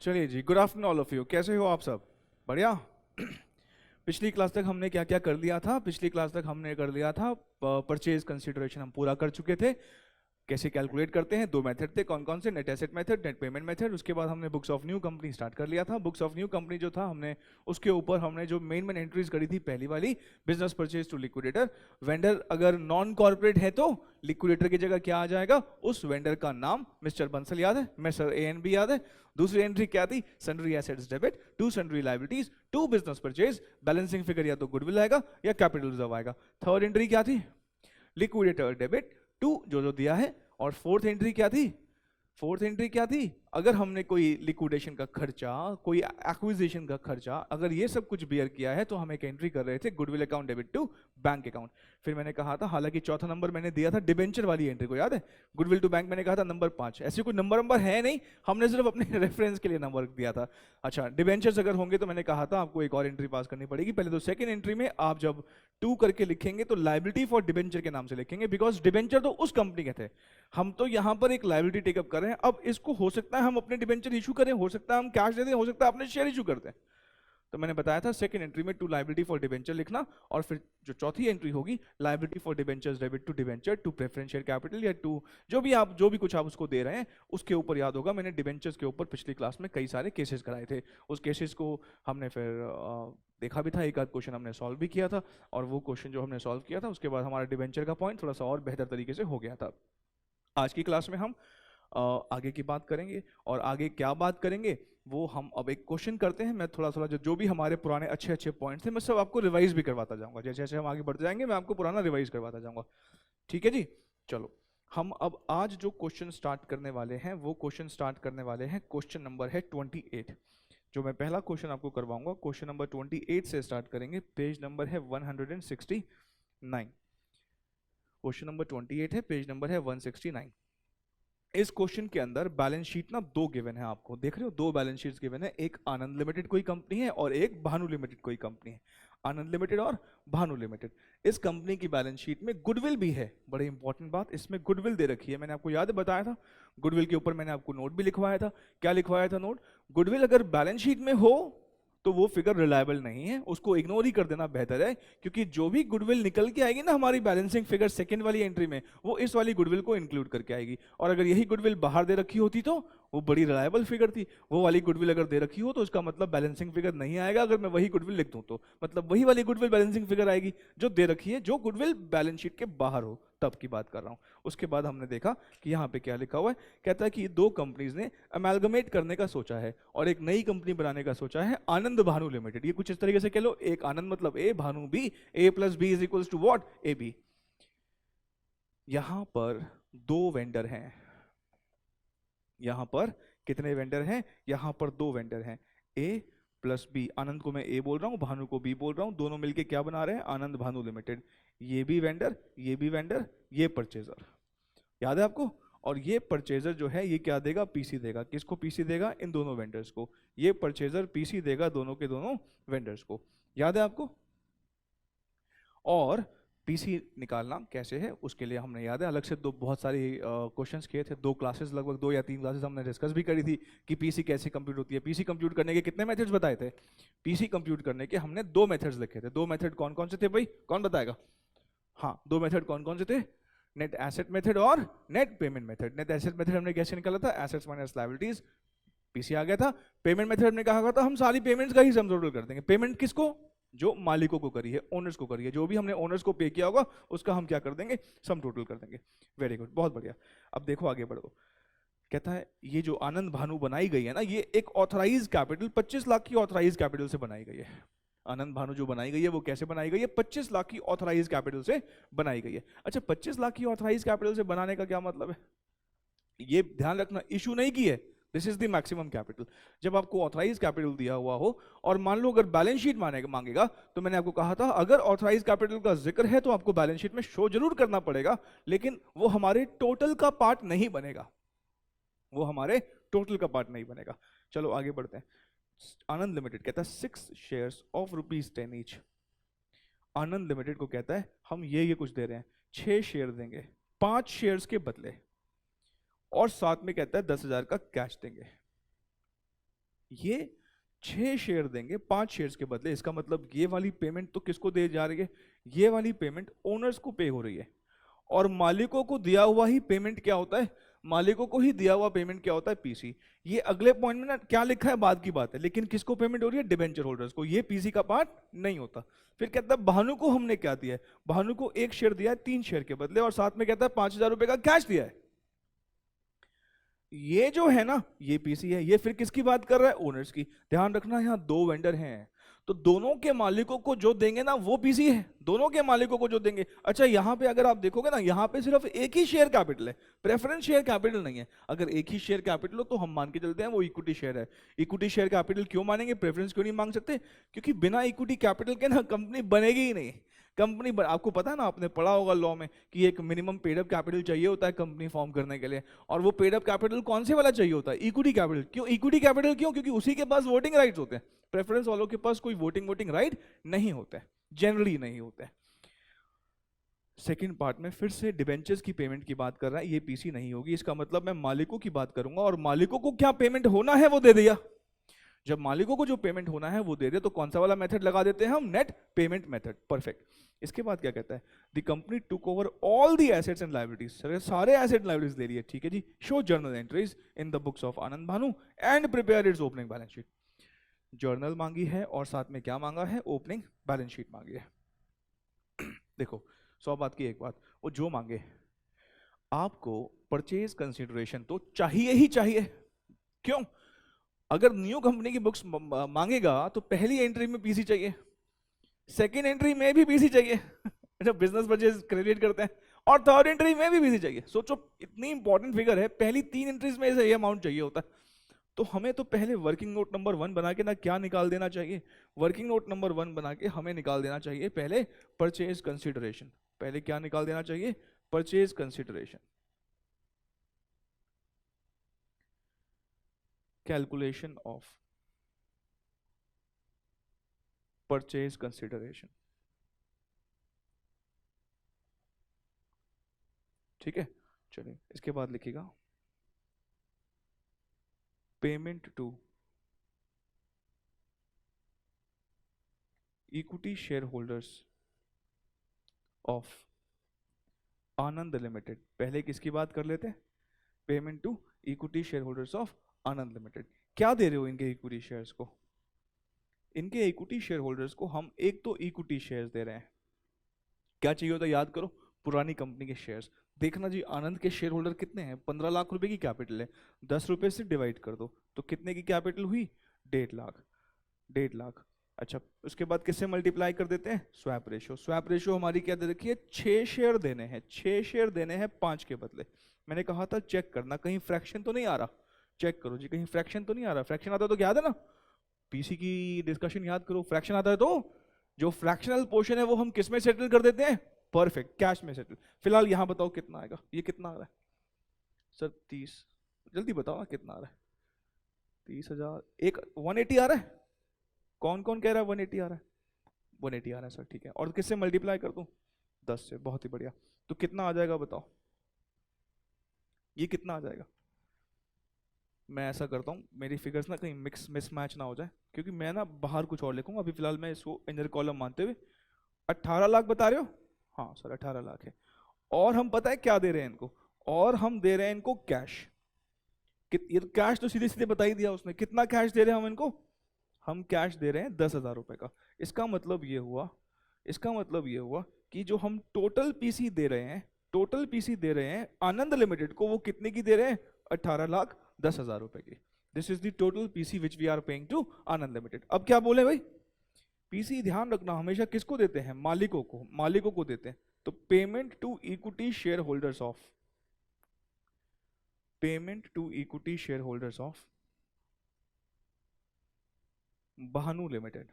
चलिए जी, good afternoon all of you. कैसे हो आप सब? बढ़िया। पिछली क्लास तक हमने क्या क्या कर लिया था? पिछली क्लास तक हमने कर लिया था परचेज कंसिडरेशन, हम पूरा कर चुके थे। कैसे कैलकुलेट करते हैं, दो मेथड थे, कौन कौन से? Net asset method, net payment method. उसके बाद हमने books of new company start कर लिया था। बुक्स ऑफ न्यू कंपनी जो था, हमने उसके ऊपर हमने जो मेन मेन एंट्रीज करी थी, पहली वाली business purchase to liquidator. Vendor अगर नॉन कॉर्पोरेट है तो लिक्विडेटर की जगह क्या आ जाएगा? उस वेंडर का नाम। मिस्टर बंसल याद है, मिस्टर ए एंड बी याद है। दूसरी एंट्री क्या थी? Sundry assets debit to sundry liabilities to business purchase. Balancing figure या तो गुडविल आएगा या कैपिटल रिजर्व आएगा। थर्ड एंट्री क्या थी? लिक्विडेटर डेबिट टू जो जो दिया है। और फोर्थ एंट्री क्या थी? फोर्थ एंट्री क्या थी? अगर हमने कोई लिक्विडेशन का खर्चा, कोई एक्विजिशन का खर्चा, अगर ये सब कुछ बियर किया है तो हम एक एंट्री कर रहे थे, goodwill account debit to bank account. फिर मैंने कहा था, हालांकि चौथा नंबर मैंने दिया था डिबेंचर वाली एंट्री को, याद है? गुडविल टू बैंक मैंने कहा था नंबर 5। ऐसे कोई नंबर है नहीं, हमने सिर्फ अपने रेफरेंस के लिए नंबर दिया था। अच्छा, डिबेंचर्स अगर होंगे तो मैंने कहा था आपको एक और एंट्री पास करनी पड़ेगी। पहले तो सेकंड एंट्री में आप जब 2 करके लिखेंगे तो लायबिलिटी फॉर डिबेंचर के नाम से लिखेंगे, बिकॉज डिबेंचर तो उस कंपनी के थे, हम तो यहां पर एक लायबिलिटी टेकअप कर रहे हैं। अब इसको हो सकता है हम अपने डिबेंचर इशू करें, हो सकता है हम कैश दे दें, हो सकता है अपने शेयर इशू कर दें। तो मैंने बताया था सेकंड एंट्री में टू लायबिलिटी फॉर डिबेंचर लिखना, और फिर जो चौथी एंट्री होगी, liability for debentures debit to debenture to preference share capital, या टू जो भी कुछ आप उसको दे रहे हैं उसके ऊपर। याद होगा मैंने डिबेंचर्स के ऊपर पिछली क्लास में कई सारे केसेस कराए थे। उस केसेस को हमने फिर देखा भी था, एक आध क्वेश्चन हमने सॉल्व भी किया था, और वो क्वेश्चन जो हमने सॉल्व किया था उसके बाद हमारा डिबेंचर का पॉइंट थोड़ा सा और बेहतर तरीके से हो गया था। आज की क्लास में हम आगे की बात करेंगे, और आगे क्या बात करेंगे वो हम अब एक क्वेश्चन करते हैं। मैं थोड़ा थोड़ा जो भी हमारे पुराने अच्छे अच्छे पॉइंट्स थे मैं सब आपको रिवाइज भी करवाता जाऊंगा। जैसे जैसे हम आगे बढ़ते जाएंगे मैं आपको पुराना रिवाइज करवाता जाऊंगा। ठीक है जी? चलो, हम अब आज जो क्वेश्चन स्टार्ट करने वाले हैं वो क्वेश्चन स्टार्ट करने वाले हैं, क्वेश्चन नंबर है 28। जो मैं पहला क्वेश्चन आपको करवाऊंगा क्वेश्चन नंबर 28 से स्टार्ट करेंगे। पेज नंबर है 169। क्वेश्चन नंबर 28 है, पेज नंबर है 169। इस क्वेश्चन के अंदर बैलेंस शीट ना दो गिवन है, आपको देख रहे हो, दो बैलेंस शीट्स गिवन है। एक आनंद लिमिटेड कोई कंपनी है और एक भानु लिमिटेड कोई कंपनी है। आनंद लिमिटेड और भानु लिमिटेड। इस कंपनी की बैलेंस शीट में गुडविल भी है। बड़ी इंपॉर्टेंट बात, इसमें गुडविल दे रखी है। मैंने आपको याद बताया था, गुडविल के ऊपर मैंने आपको नोट भी लिखवाया था। क्या लिखवाया था नोट? गुडविल अगर बैलेंस शीट में हो तो वो फिगर रिलायबल नहीं है, उसको इग्नोर ही कर देना बेहतर है। क्योंकि जो भी गुडविल निकल के आएगी ना हमारी बैलेंसिंग फिगर सेकंड वाली एंट्री में, वो इस वाली गुडविल को इंक्लूड करके आएगी। और अगर यही गुडविल बाहर दे रखी होती तो वो बड़ी रिलायबल फिगर थी। वो वाली गुडविल अगर दे रखी हो तो उसका मतलब बैलेंसिंग फिगर नहीं आएगा। अगर मैं वही गुडविल लिख दूं तो मतलब वही वाली गुडविल बैलेंसिंग फिगर आएगी जो दे रखी है, जो गुडविल बैलेंस शीट के बाहर हो, तब की बात कर रहा हूं। उसके बाद हमने देखा कि यहाँ पे क्या लिखा हुआ है। कहता है कि दो कंपनीज ने अमेलगमेट करने का सोचा है और एक नई कंपनी बनाने का सोचा है, आनंद भानु लिमिटेड। ये कुछ इस तरीके से कह लो, एक आनंद मतलब A, Bhanu B, A plus B is equals to what? A B. यहां पर दो वेंडर हैं। यहां पर कितने वेंडर हैं? यहां पर दो वेंडर हैं, ए प्लस बी। आनंद को मैं ए बोल रहा हूं, भानु को बी बोल रहा हूं। दोनों मिलके क्या बना रहे हैं? आनंद भानु लिमिटेड। ये भी वेंडर, ये भी वेंडर, ये परचेजर। याद है आपको? और ये परचेजर जो है ये क्या देगा? पीसी देगा। किसको पीसी देगा? इन दोनों वेंडर्स को। ये परचेजर पीसी देगा दोनों के दोनों वेंडर्स को। याद है आपको? और पीसी निकालना कैसे है उसके लिए हमने, याद है, अलग से दो बहुत सारी क्वेश्चंस किए थे। दो क्लासेस, लगभग 2 या 3 क्लासेस हमने डिस्कस भी करी थी कि पीसी कैसे कंप्यूट होती है। पीसी कंप्यूट करने के कितने मेथड्स बताए थे? पीसी कंप्यूट करने के हमने 2 मेथड्स लिखे थे। 2 मेथड कौन कौन से थे भाई? कौन बताएगा? हाँ, 2 मेथड कौन कौन से थे? नेट एसेट मेथड और net payment method. Net asset method हमने कैसे निकाला था? एसेट्स माइनस लायबिलिटीज, पीसी आ गया था। पेमेंट मेथड हमने कहा था हम सारी पेमेंट्स का ही सम टोटल कर देंगे। पेमेंट किसको? जो मालिकों को करी है, ओनर्स को करी है, जो भी हमने ओनर्स को पे किया होगा उसका हम क्या कर देंगे? सम टोटल कर देंगे। वेरी गुड, बहुत बढ़िया। अब देखो आगे बढ़ो। कहता है ये जो आनंद भानु बनाई गई है ना, ये एक ऑथराइज कैपिटल 25 लाख की ऑथराइज कैपिटल से बनाई गई है। आनंद भानु जो बनाई गई है वो कैसे बनाई गई है? 25 लाख की ऑथराइज कैपिटल से बनाई गई है। अच्छा, 25 लाख की ऑथराइज कैपिटल से बनाने का क्या मतलब है? ये ध्यान रखना, इशू नहीं की है, this is the maximum capital. जब आपको ऑथराइज कैपिटल दिया हुआ हो और मान लो अगर बैलेंस शीट मांगेगा, तो मैंने आपको कहा था अगर ऑथराइज कैपिटल का जिक्र है तो आपको बैलेंस शीट में शो जरूर करना पड़ेगा, लेकिन वो हमारे टोटल का पार्ट नहीं बनेगा। वो हमारे टोटल का पार्ट नहीं बनेगा। चलो आगे बढ़ते हैं। आनंद लिमिटेड कहता है 6 shares of ₹10 each. Anand limited को कहता है हम ये कुछ दे रहे हैं, 6 शेयर देंगे 5 शेयर्स के बदले, और साथ में कहता है 10,000 का कैश देंगे। ये 6 शेयर देंगे 5 शेयर्स के बदले। इसका मतलब ये वाली पेमेंट तो किसको दे जा रही है, ये वाली पेमेंट ओनर्स को पे हो रही है। और मालिकों को दिया हुआ ही पेमेंट क्या होता है, मालिकों को ही दिया हुआ पेमेंट क्या होता है, पीसी। ये अगले पॉइंट में ना क्या लिखा है बात की बात है, लेकिन किसको पेमेंट हो रही है, डिबेंचर होल्डर्स को। ये पीसी का पार्ट नहीं होता। फिर कहता है भानु को हमने क्या दिया है, भानु को 1 शेयर दिया है 3 शेयर के बदले, और साथ में कहता है 5,000 रुपए का कैश दिया है। ये जो है ना ये पीसी है। ये फिर किसकी बात कर रहा है, ओनर्स की। ध्यान रखना यहाँ 2 वेंडर हैं, तो दोनों के मालिकों को जो देंगे ना वो पीसी है, दोनों के मालिकों को जो देंगे। अच्छा यहाँ पे अगर आप देखोगे ना, यहाँ पे सिर्फ एक ही शेयर कैपिटल है, प्रेफरेंस शेयर कैपिटल नहीं है। अगर एक ही शेयर कैपिटल हो तो हम मान के चलते हैं वो इक्विटी शेयर है। इक्विटी शेयर कैपिटल क्यों मानेंगे, प्रेफरेंस क्यों नहीं मांग सकते, क्योंकि बिना इक्विटी कैपिटल के ना कंपनी बनेगी ही नहीं। कंपनी आपको पता है ना, आपने पढ़ा होगा लॉ में कि एक मिनिमम पेड अप कैपिटल चाहिए होता है कंपनी फॉर्म करने के लिए। और वो पेड अप कैपिटल कौन से वाला चाहिए होता है, इक्विटी कैपिटल। क्यों इक्विटी कैपिटल, क्यों, क्योंकि उसी के पास वोटिंग राइट्स होते हैं। प्रेफरेंस वालों के पास कोई वोटिंग राइट नहीं होता है, जनरली नहीं होता है। सेकंड पार्ट में फिर से डिबेंचर्स की पेमेंट की बात कर रहा है, ये पीसी नहीं होगी। इसका मतलब मैं मालिकों की बात करूंगा, और मालिकों को क्या पेमेंट होना है वो दे दिया। जब मालिकों को जो पेमेंट होना है वो दे दे, तो कौन सा वाला मेथड लगा देते हैं हम, नेट पेमेंट मेथड। परफेक्ट। इसके बाद क्या कहता है, the company took over all the assets and liabilities. सारे एसेट लायबिलिटीज ले रही है, ठीक है जी। Show journal entries in the books of Anand Bhanu and prepare its opening balance sheet. Journal मांगी है और साथ में क्या मांगा है, ओपनिंग बैलेंस शीट मांगी है। देखो 100 बात की एक बात, वो जो मांगे, आपको परचेज कंसिडरेशन तो चाहिए ही चाहिए। क्यों, अगर न्यू कंपनी की बुक्स मांगेगा तो पहली एंट्री में पीसी चाहिए, सेकेंड एंट्री में भी पीसी चाहिए जब बिजनेस परचेज क्रेडिट करते हैं, और थर्ड एंट्री में भी पीसी चाहिए। सोचो इतनी इंपॉर्टेंट फिगर है, पहली 3 एंट्रीज में ये अमाउंट चाहिए होता है। तो हमें तो पहले वर्किंग नोट नंबर 1 बना के ना क्या निकाल देना चाहिए, वर्किंग नोट नंबर 1 बना के हमें निकाल देना चाहिए पहले परचेज कंसिडरेशन। पहले क्या निकाल देना चाहिए, purchase consideration. Calculation of purchase consideration, ठीक है। चलिए इसके बाद लिखिएगा payment to equity share holders of Anand Limited. पहले किसकी बात कर लेते हैं, payment to equity share holders of Anand Limited. क्या दे रहे हो इनके इक्विटी शेयर्स को, इनके इक्विटी शेयर होल्डर्स को हम एक तो इक्विटी शेयर्स दे रहे हैं। क्या चाहिए होता है, याद करो, पुरानी कंपनी के शेयर्स। देखना जी आनंद के शेयर होल्डर कितने हैं, 15 लाख रुपए की कैपिटल है, 10 रुपए से डिवाइड कर दो तो कितने की कैपिटल हुई, 1.5 लाख, 1.5 लाख। अच्छा उसके बाद किससे मल्टीप्लाई कर देते हैं, स्वैप रेशियो। स्वैप रेशियो हमारी क्या दे रखी है, 6 शेयर देने हैं, 6 शेयर देने हैं 5 के बदले। मैंने कहा था चेक करना कहीं फ्रैक्शन तो नहीं आ रहा, चेक करो जी कहीं फ्रैक्शन तो नहीं आ रहा। फ्रैक्शन आता है तो याद है ना, पीसी की डिस्कशन याद करो, फ्रैक्शन आता है तो जो फ्रैक्शनल पोर्शन है वो हम किस में सेटल कर देते हैं, परफेक्ट, कैश में सेटल। फिलहाल यहां बताओ कितना आएगा, ये कितना आ रहा है सर, 30, जल्दी बताओ ना कितना आ रहा है, 30,000, एक 180 आ रहा है। कौन कौन कह रहा है 180 आ रहा है, 180 आ रहा है सर, ठीक है। और किससे मल्टीप्लाई कर दूं, 10 से, बहुत ही बढ़िया। तो कितना आ जाएगा बताओ, ये कितना आ जाएगा। मैं ऐसा करता हूँ मेरी फिगर्स ना कहीं मिसमैच ना हो जाए, क्योंकि मैं ना बाहर कुछ और लिखूंगा। अभी फिलहाल मैं इसको इनर कॉलम मानते हुए 18 लाख बता रहे हो, हाँ सर 18 लाख है। और हम पता है क्या दे रहे हैं इनको, और हम दे रहे हैं इनको कैश। ये तो कैश तो सीधे सीधे बता ही दिया उसने, कितना कैश दे रहे हैं हम इनको, हम कैश दे रहे हैं 10,000 रुपए का। इसका मतलब ये हुआ, इसका मतलब ये हुआ कि जो हम टोटल पीसी दे रहे हैं, टोटल पीसी दे रहे हैं आनंद लिमिटेड को, वो कितने की दे रहे हैं, 18,10,000 रुपए की। This is the total PC which we are paying to Anand Limited. अब क्या बोले भाई, पीसी ध्यान रखना हमेशा किसको देते हैं, मालिकों को, मालिकों को देते हैं। तो payment to equity share holders of, payment to equity share holders of Bhanu Limited,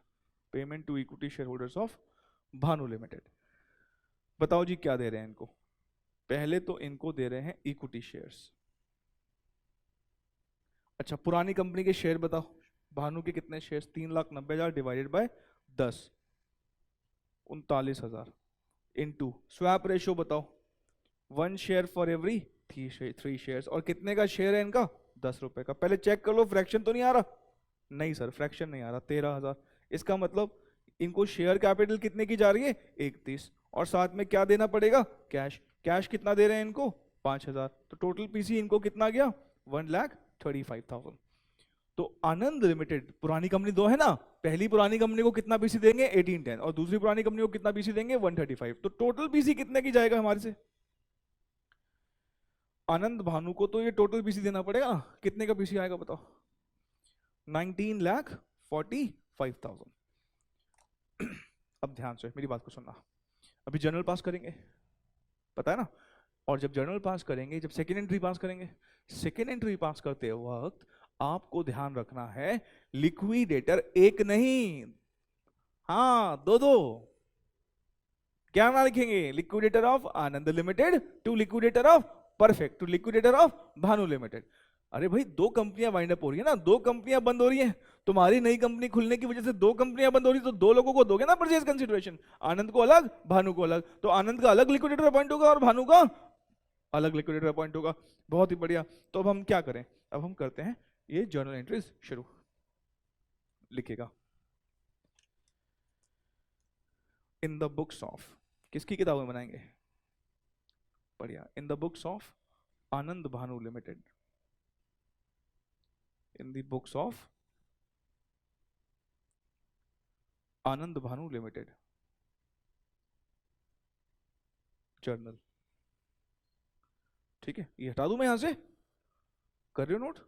payment to equity share holders of Bhanu Limited. बताओ जी क्या दे रहे हैं इनको, पहले तो इनको दे रहे हैं इक्विटी शेयर्स। अच्छा पुरानी कंपनी के शेयर बताओ, भानु के कितने shares, 3,90,000 divided by 10, 39,000 into swap ratio बताओ, 1 शेयर फॉर एवरी 3 शेयर्स। और कितने का शेयर है इनका, 10 रुपए का। पहले चेक कर लो फ्रैक्शन तो नहीं आ रहा, नहीं सर, फ्रैक्शन नहीं आ रहा, 13,000। इसका मतलब इनको शेयर कैपिटल कितने की जा रही है, 31, और साथ में क्या देना पड़ेगा, कैश। कैश कितना दे रहे हैं इनको, 5,000। तो टोटल पीसी इनको कितना गया, 1,35,000। तो आनंद लिमिटेड पुरानी कंपनी दो है ना, पहली पुरानी कंपनी को कितना पीसी देंगे, 1810, और दूसरी पुरानी कंपनी को कितना पीसी देंगे, 135। तो टोटल पीसी कितने की जाएगा हमारे से, आनंद भानु को तो ये टोटल पीसी देना पड़ेगा। कितने का पीसी आएगा बताओ, 19,45,000। अब ध्यान से मेरी बात को सुनना, अभी जर्नल पास करेंगे, पता है ना, और जब जर्नल पास करेंगे, जब सेकेंड एंट्री पास करेंगे, सेकेंड एंट्री पास करते वक्त आपको ध्यान रखना है लिक्विडेटर एक नहीं, हाँ दो दो। क्या नाम लिखेंगे, liquidator of Anand Limited to liquidator of perfect to liquidator of Bhanu Limited. अरे भाई दो कंपनियां वाइंड अप हो रही है ना, दो कंपनियां बंद हो रही हैं, तुम्हारी नई कंपनी खुलने की वजह से दो कंपनियां बंद हो रही, तो दो लोगों को दोगे ना परचेज कंसिडरेशन, आनंद को अलग, भानु को अलग। तो आनंद का अलग लिक्विडेटर अपॉइंट होगा और भानु का अलग लिक्विडेटर अपॉइंट होगा। बहुत ही बढ़िया। तो अब हम क्या करें, अब हम करते हैं ये जर्नल एंट्रीज शुरू। लिखेगा इन द बुक्स ऑफ, किसकी किताबें बनाएंगे, बढ़िया, इन the books of Anand Bhanu limited, in the books of Anand Bhanu limited journal. ठीक है, ये हटा दूं मैं यहां से, कर रहे हो नोट।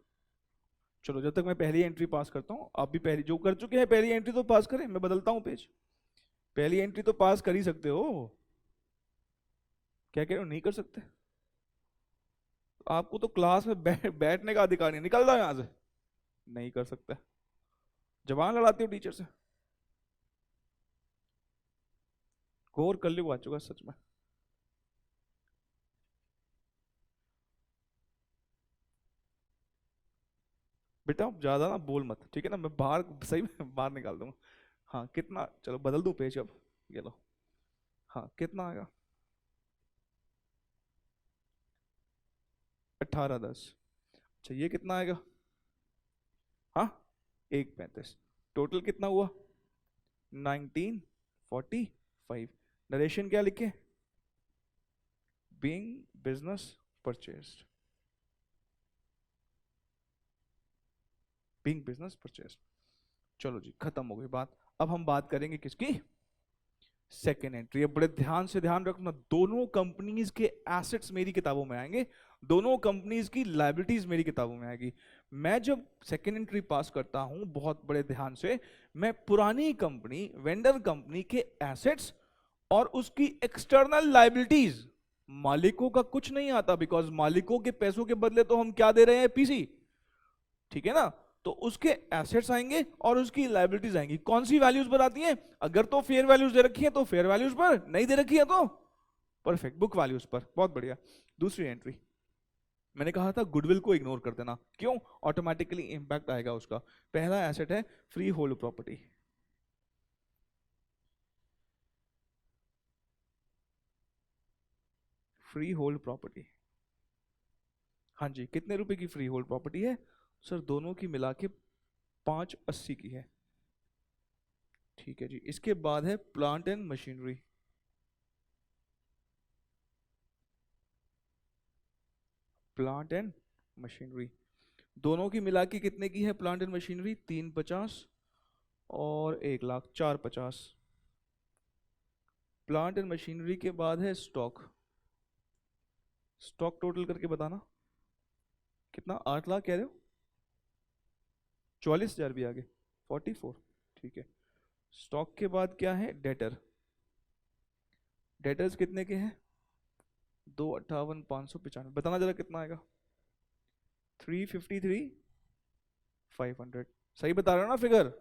चलो जब तक मैं पहली एंट्री पास करता हूं, आप भी पहली जो कर चुके हैं पहली एंट्री तो पास करें, मैं बदलता हूं पेज। पहली एंट्री तो पास कर ही सकते हो, क्या कह रहे हो, नहीं कर सकते, आपको तो क्लास में बैठने का अधिकार नहीं, निकल जाओ यहां से, नहीं कर सकते, जबान लड़ाते हो टीचर से। घोर कलयुग आ चुका सच में। बेटा आप ज्यादा ना बोल मत, ठीक है ना, मैं बाहर सही में बाहर निकाल दूंगा। हाँ कितना, चलो बदल दूं पेज अब, ये लो, हाँ कितना आएगा, 1810। अच्छा ये कितना आएगा, हाँ 135। टोटल कितना हुआ, 1945। नरेशन क्या लिखे, being business purchased, being business purchased. चलो जी खत्म हो गई बात। अब हम बात करेंगे किसकी, सेकेंड एंट्री। अब बड़े ध्यान से ध्यान रखना, दोनों कंपनीज के एसेट्स मेरी किताबों में आएंगे, दोनों कंपनीज की लायबिलिटीज मेरी किताबों में आएगी। मैं जब सेकेंड एंट्री पास करता हूं, बहुत बड़े ध्यान से, मैं पुरानी कंपनी वेंडर कंपनी के एसेट्स और उसकी एक्सटर्नल लायबिलिटीज, मालिकों का कुछ नहीं आता, बिकॉज मालिकों के पैसों के बदले तो हम क्या दे रहे हैं, पीसी, ठीक है ना। तो उसके एसेट्स आएंगे और उसकी लायबिलिटीज आएंगी। कौन सी वैल्यूज पर आती हैं, अगर तो फेयर वैल्यूज दे रखी है तो फेयर वैल्यूज पर, नहीं दे रखी है तो परफेक्ट बुक वैल्यूज पर। बहुत बढ़िया। दूसरी एंट्री, मैंने कहा था गुडविल को इग्नोर कर देना, क्यों, ऑटोमेटिकली इंपैक्ट आएगा उसका। पहला एसेट है free hold property, free hold property, हाँ जी कितने रुपए की फ्री होल्ड प्रॉपर्टी है सर, दोनों की मिला के 580 की है, ठीक है जी। इसके बाद है plant and machinery, plant and machinery दोनों की मिला के कितने की है, प्लांट एंड मशीनरी 350 और 1,00,000, 450। प्लांट एंड मशीनरी के बाद है स्टॉक, स्टॉक टोटल करके बताना कितना, 8,00,000 कह रहे हो, 44,000 भी आगे, 44, ठीक है। स्टॉक के बाद क्या है, डेटर, डेटर्स कितने के हैं, 258,595, बताना जरा कितना आएगा, 353,500। सही बता रहे हो ना फिगर,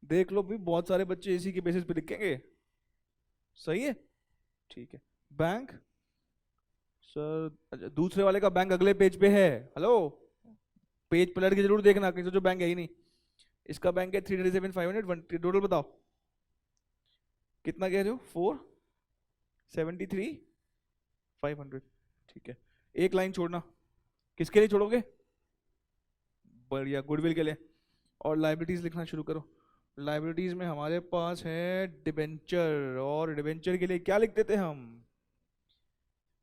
देख लो भी, बहुत सारे बच्चे इसी के बेसिस पे लिखेंगे, सही है, ठीक है। बैंक सर, अच्छा, दूसरे वाले का बैंक अगले पेज पे है, हेलो, पेज पलट के जरूर देखना, कहीं जो बैंक है ही नहीं। इसका बैंक है 337,500, टोटल बताओ कितना कह रहे हो, 473,500, ठीक है। एक लाइन छोड़ना, किसके लिए छोड़ोगे, बढ़िया, गुडविल के लिए। और लाइबिलिटीज लिखना शुरू करो। लाइबिलिटीज में हमारे पास है डिबेंचर, और डिबेंचर के लिए क्या लिखते थे हम?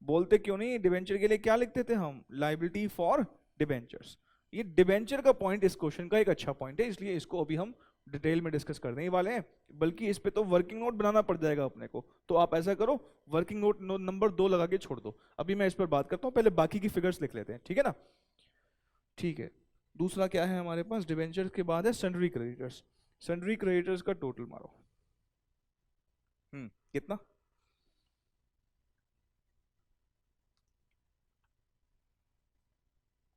बोलते क्यों नहीं? डिबेंचर के लिए क्या लिखते थे हम? Liability for debentures. ये डिबेंचर का पॉइंट इस क्वेश्चन का एक अच्छा पॉइंट है, इसलिए इसको अभी हम डिटेल में डिस्कस करने ही वाले हैं। बल्कि इस पे तो वर्किंग नोट बनाना पड़ जाएगा अपने को, तो आप ऐसा करो, वर्किंग नोट नंबर 2 लगा के छोड़ दो। अभी मैं इस पर बात करता हूँ, पहले बाकी की फिगर्स लिख लेते हैं, ठीक है ना? ठीक है। दूसरा क्या है हमारे पास? डिबेंचर के बाद है सन्ड्री क्रेडिटर्स। सन्ड्री क्रेडिटर्स का टोटल मारो। कितना?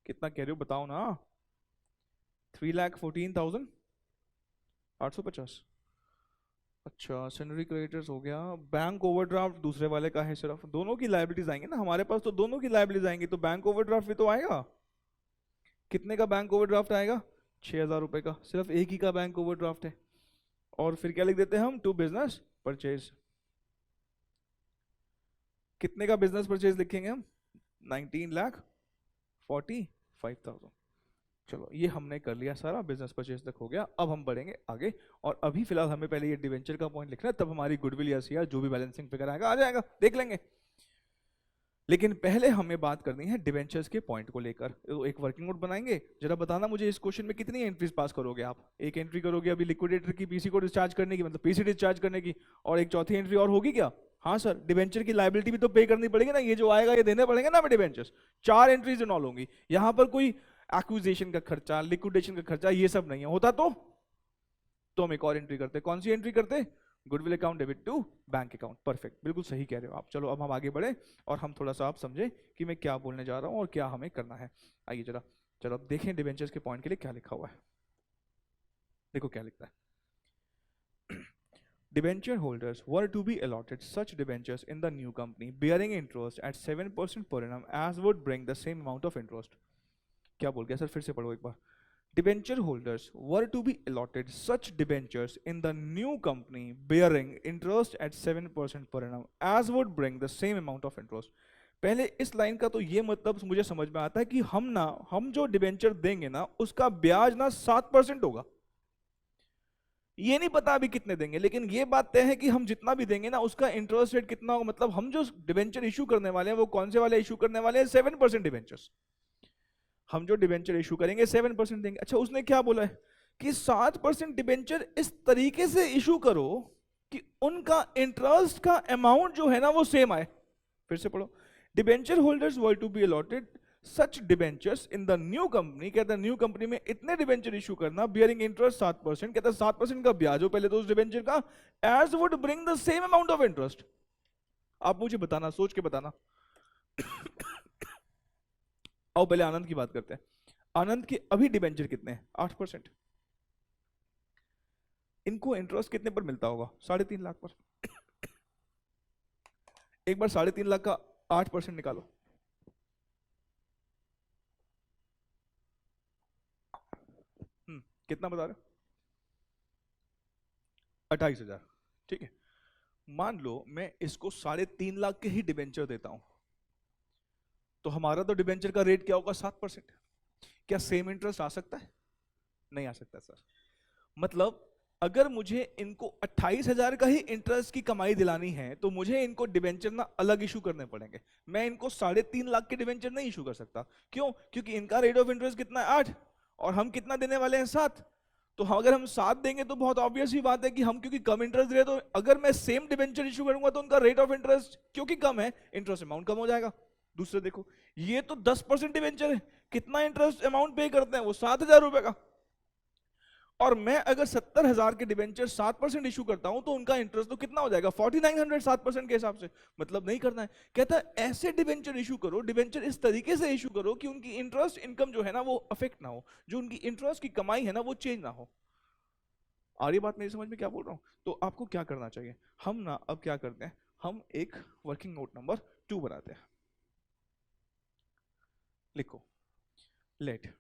कितना कह रहे हो बताओ ना? 3,14,850। अच्छा, सैलरी क्रेडिटर्स हो गया। बैंक ओवरड्राफ्ट दूसरे वाले का है, सिर्फ दोनों की लायबिलिटीज आएंगे ना हमारे पास, तो दोनों की लायबिलिटीज आएंगी, तो बैंक ओवरड्राफ्ट भी तो आएगा। कितने का बैंक ओवरड्राफ्ट आएगा? 6,000 रुपए का, सिर्फ एक ही का बैंक ओवरड्राफ्ट है। और फिर क्या लिख देते हैं हम? To business purchase. कितने का बिजनेस परचेज लिखेंगे हम? 19,45,000। चलो, ये हमने कर लिया सारा, बिजनेस परचेज तक हो गया। अब हम बढ़ेंगे आगे, और अभी फिलहाल हमें पहले ये डिवेंचर का पॉइंट लिखना है, तब हमारी गुडविल या सीआर जो भी बैलेंसिंग फिगर आएगा आ जाएगा, देख लेंगे। लेकिन पहले हमें बात करनी है डिवेंचर्स के पॉइंट को लेकर। तो एक वर्किंग नोट बनाएंगे। जरा बताना मुझे इस क्वेश्चन में कितनी एंट्रीज पास करोगे आप? एक एंट्री करोगे अभी लिक्विडेटर की पीसी को डिस्चार्ज करने की, मतलब पीसी डिस्चार्ज करने की, और एक चौथी एंट्री और होगी क्या? हाँ सर, डिवेंचर की लायबिलिटी भी तो पे करनी पड़ेगी ना, ये जो आएगा ये देने पड़ेंगे ना हमें डिवेंचर्स। 4 एंट्रीज इनऑल होंगी। यहाँ पर कोई एक्विजिशन का खर्चा, लिक्विडेशन का खर्चा, ये सब नहीं है। होता तो हम एक और एंट्री करते। कौन सी एंट्री करते? Goodwill account debit to bank account. Perfect, बिल्कुल सही कह रहे हो आप। चलो अब हम आगे बढ़े, और हम थोड़ा सा आप समझे कि मैं क्या बोलने जा रहा हूँ और क्या हमें करना है। आइए जरा, चलो अब देखें डिबेंचर्स के पॉइंट के लिए क्या लिखा हुआ है। देखो क्या लिखता है। Debenture holders were to be allotted such debentures in the new company bearing interest at 7% per annum as would bring the same amount of interest. क्या बोल गया सर? फिर से पढ़ो एक बार। Debenture holders were to be allotted such debentures in the new company bearing interest at 7% per annum as would bring the same amount of interest. पहले इस line का तो ये मतलब मुझे समझ में आता है कि हम जो डिबेंचर देंगे ना, उसका ब्याज ना 7% होगा। ये नहीं पता अभी कितने देंगे, लेकिन ये बात तय है कि हम जितना भी देंगे ना, उसका इंटरेस्ट रेट कितना होगा। मतलब हम जो डिबेंचर इशू करने वाले हैं वो कौन से वाले इशू करने वाले हैं? 7% डिबेंचर्स। हम जो डिबेंचर इशू करेंगे 7% देंगे। अच्छा, उसने क्या बोला है कि 7% डिबेंचर इस तरीके से इशू करो कि उनका इंटरेस्ट का अमाउंट जो है ना वो सेम आए। फिर से पढ़ो। Debenture holders were to be allotted such debentures in the new company. कहता है न्यू कंपनी में इतने डिबेंचर इशू करना, बियरिंग इंटरेस्ट 7%। कहता है 7% का ब्याज हो पहले तो उस डिबेंचर का, as would bring the same amount of interest. आप मुझे बताना, सोच के बताना। आओ पहले आनंद की बात करते हैं। आनंद के अभी डिबेंचर कितने हैं? 8%। इनको इंटरेस्ट कितने पर मिलता होगा? 3.5 लाख पर। एक बार 3.5 लाख का 8% निकालो। कितना बता रहे? 28,000। ठीक है, मान लो मैं इसको 3.5 लाख के ही डिबेंचर देता हूं, तो हमारा तो डिबेंचर का रेट क्या होगा? 7%। क्या सेम इंटरेस्ट आ सकता है? नहीं आ सकता सर। मतलब अगर मुझे इनको 28,000 का ही इंटरेस्ट की कमाई दिलानी है, तो मुझे इनको डिबेंचर ना अलग इशू करने पड़ेंगे। मैं इनको 3.5 लाख के डिबेंचर नहीं इशू कर सकता। क्यों? क्योंकि इनका रेट ऑफ इंटरेस्ट कितना है? 8, और हम कितना देने वाले हैं? 7। तो अगर हम 7 देंगे तो बहुत ऑब्वियस ही बात है कि हम क्योंकि कम इंटरेस्ट दे रहे, तो अगर मैं सेम डिबेंचर इशू करूंगा तो उनका रेट ऑफ इंटरेस्ट क्योंकि कम है, इंटरेस्ट अमाउंट कम हो जाएगा। दूसरे देखो, ये तो 10% डिबेंचर है, कितना इंटरेस्ट अमाउंट पे करते हैं वो? 7,000 रुपए का। और मैं अगर 70,000 के डिबेंचर 7% इशू करता हूं, तो उनका इंटरेस्ट तो कितना हो जाएगा? 4,900 7% के हिसाब से। मतलब नहीं करना है। कहता है ऐसे डिबेंचर इशू करो, डिबेंचर इस तरीके से इशू करो कि उनकी इंटरेस्ट इनकम जो है ना वो अफेक्ट ना हो, जो उनकी इंटरेस्ट की कमाई है ना वो चेंज ना हो। आ रही बात मेरी समझ में क्या बोल रहा हूं? तो आपको क्या करना चाहिए? हम ना अब क्या करते हैं, हम एक वर्किंग नोट नंबर 2 बनाते हैं। लिखो, let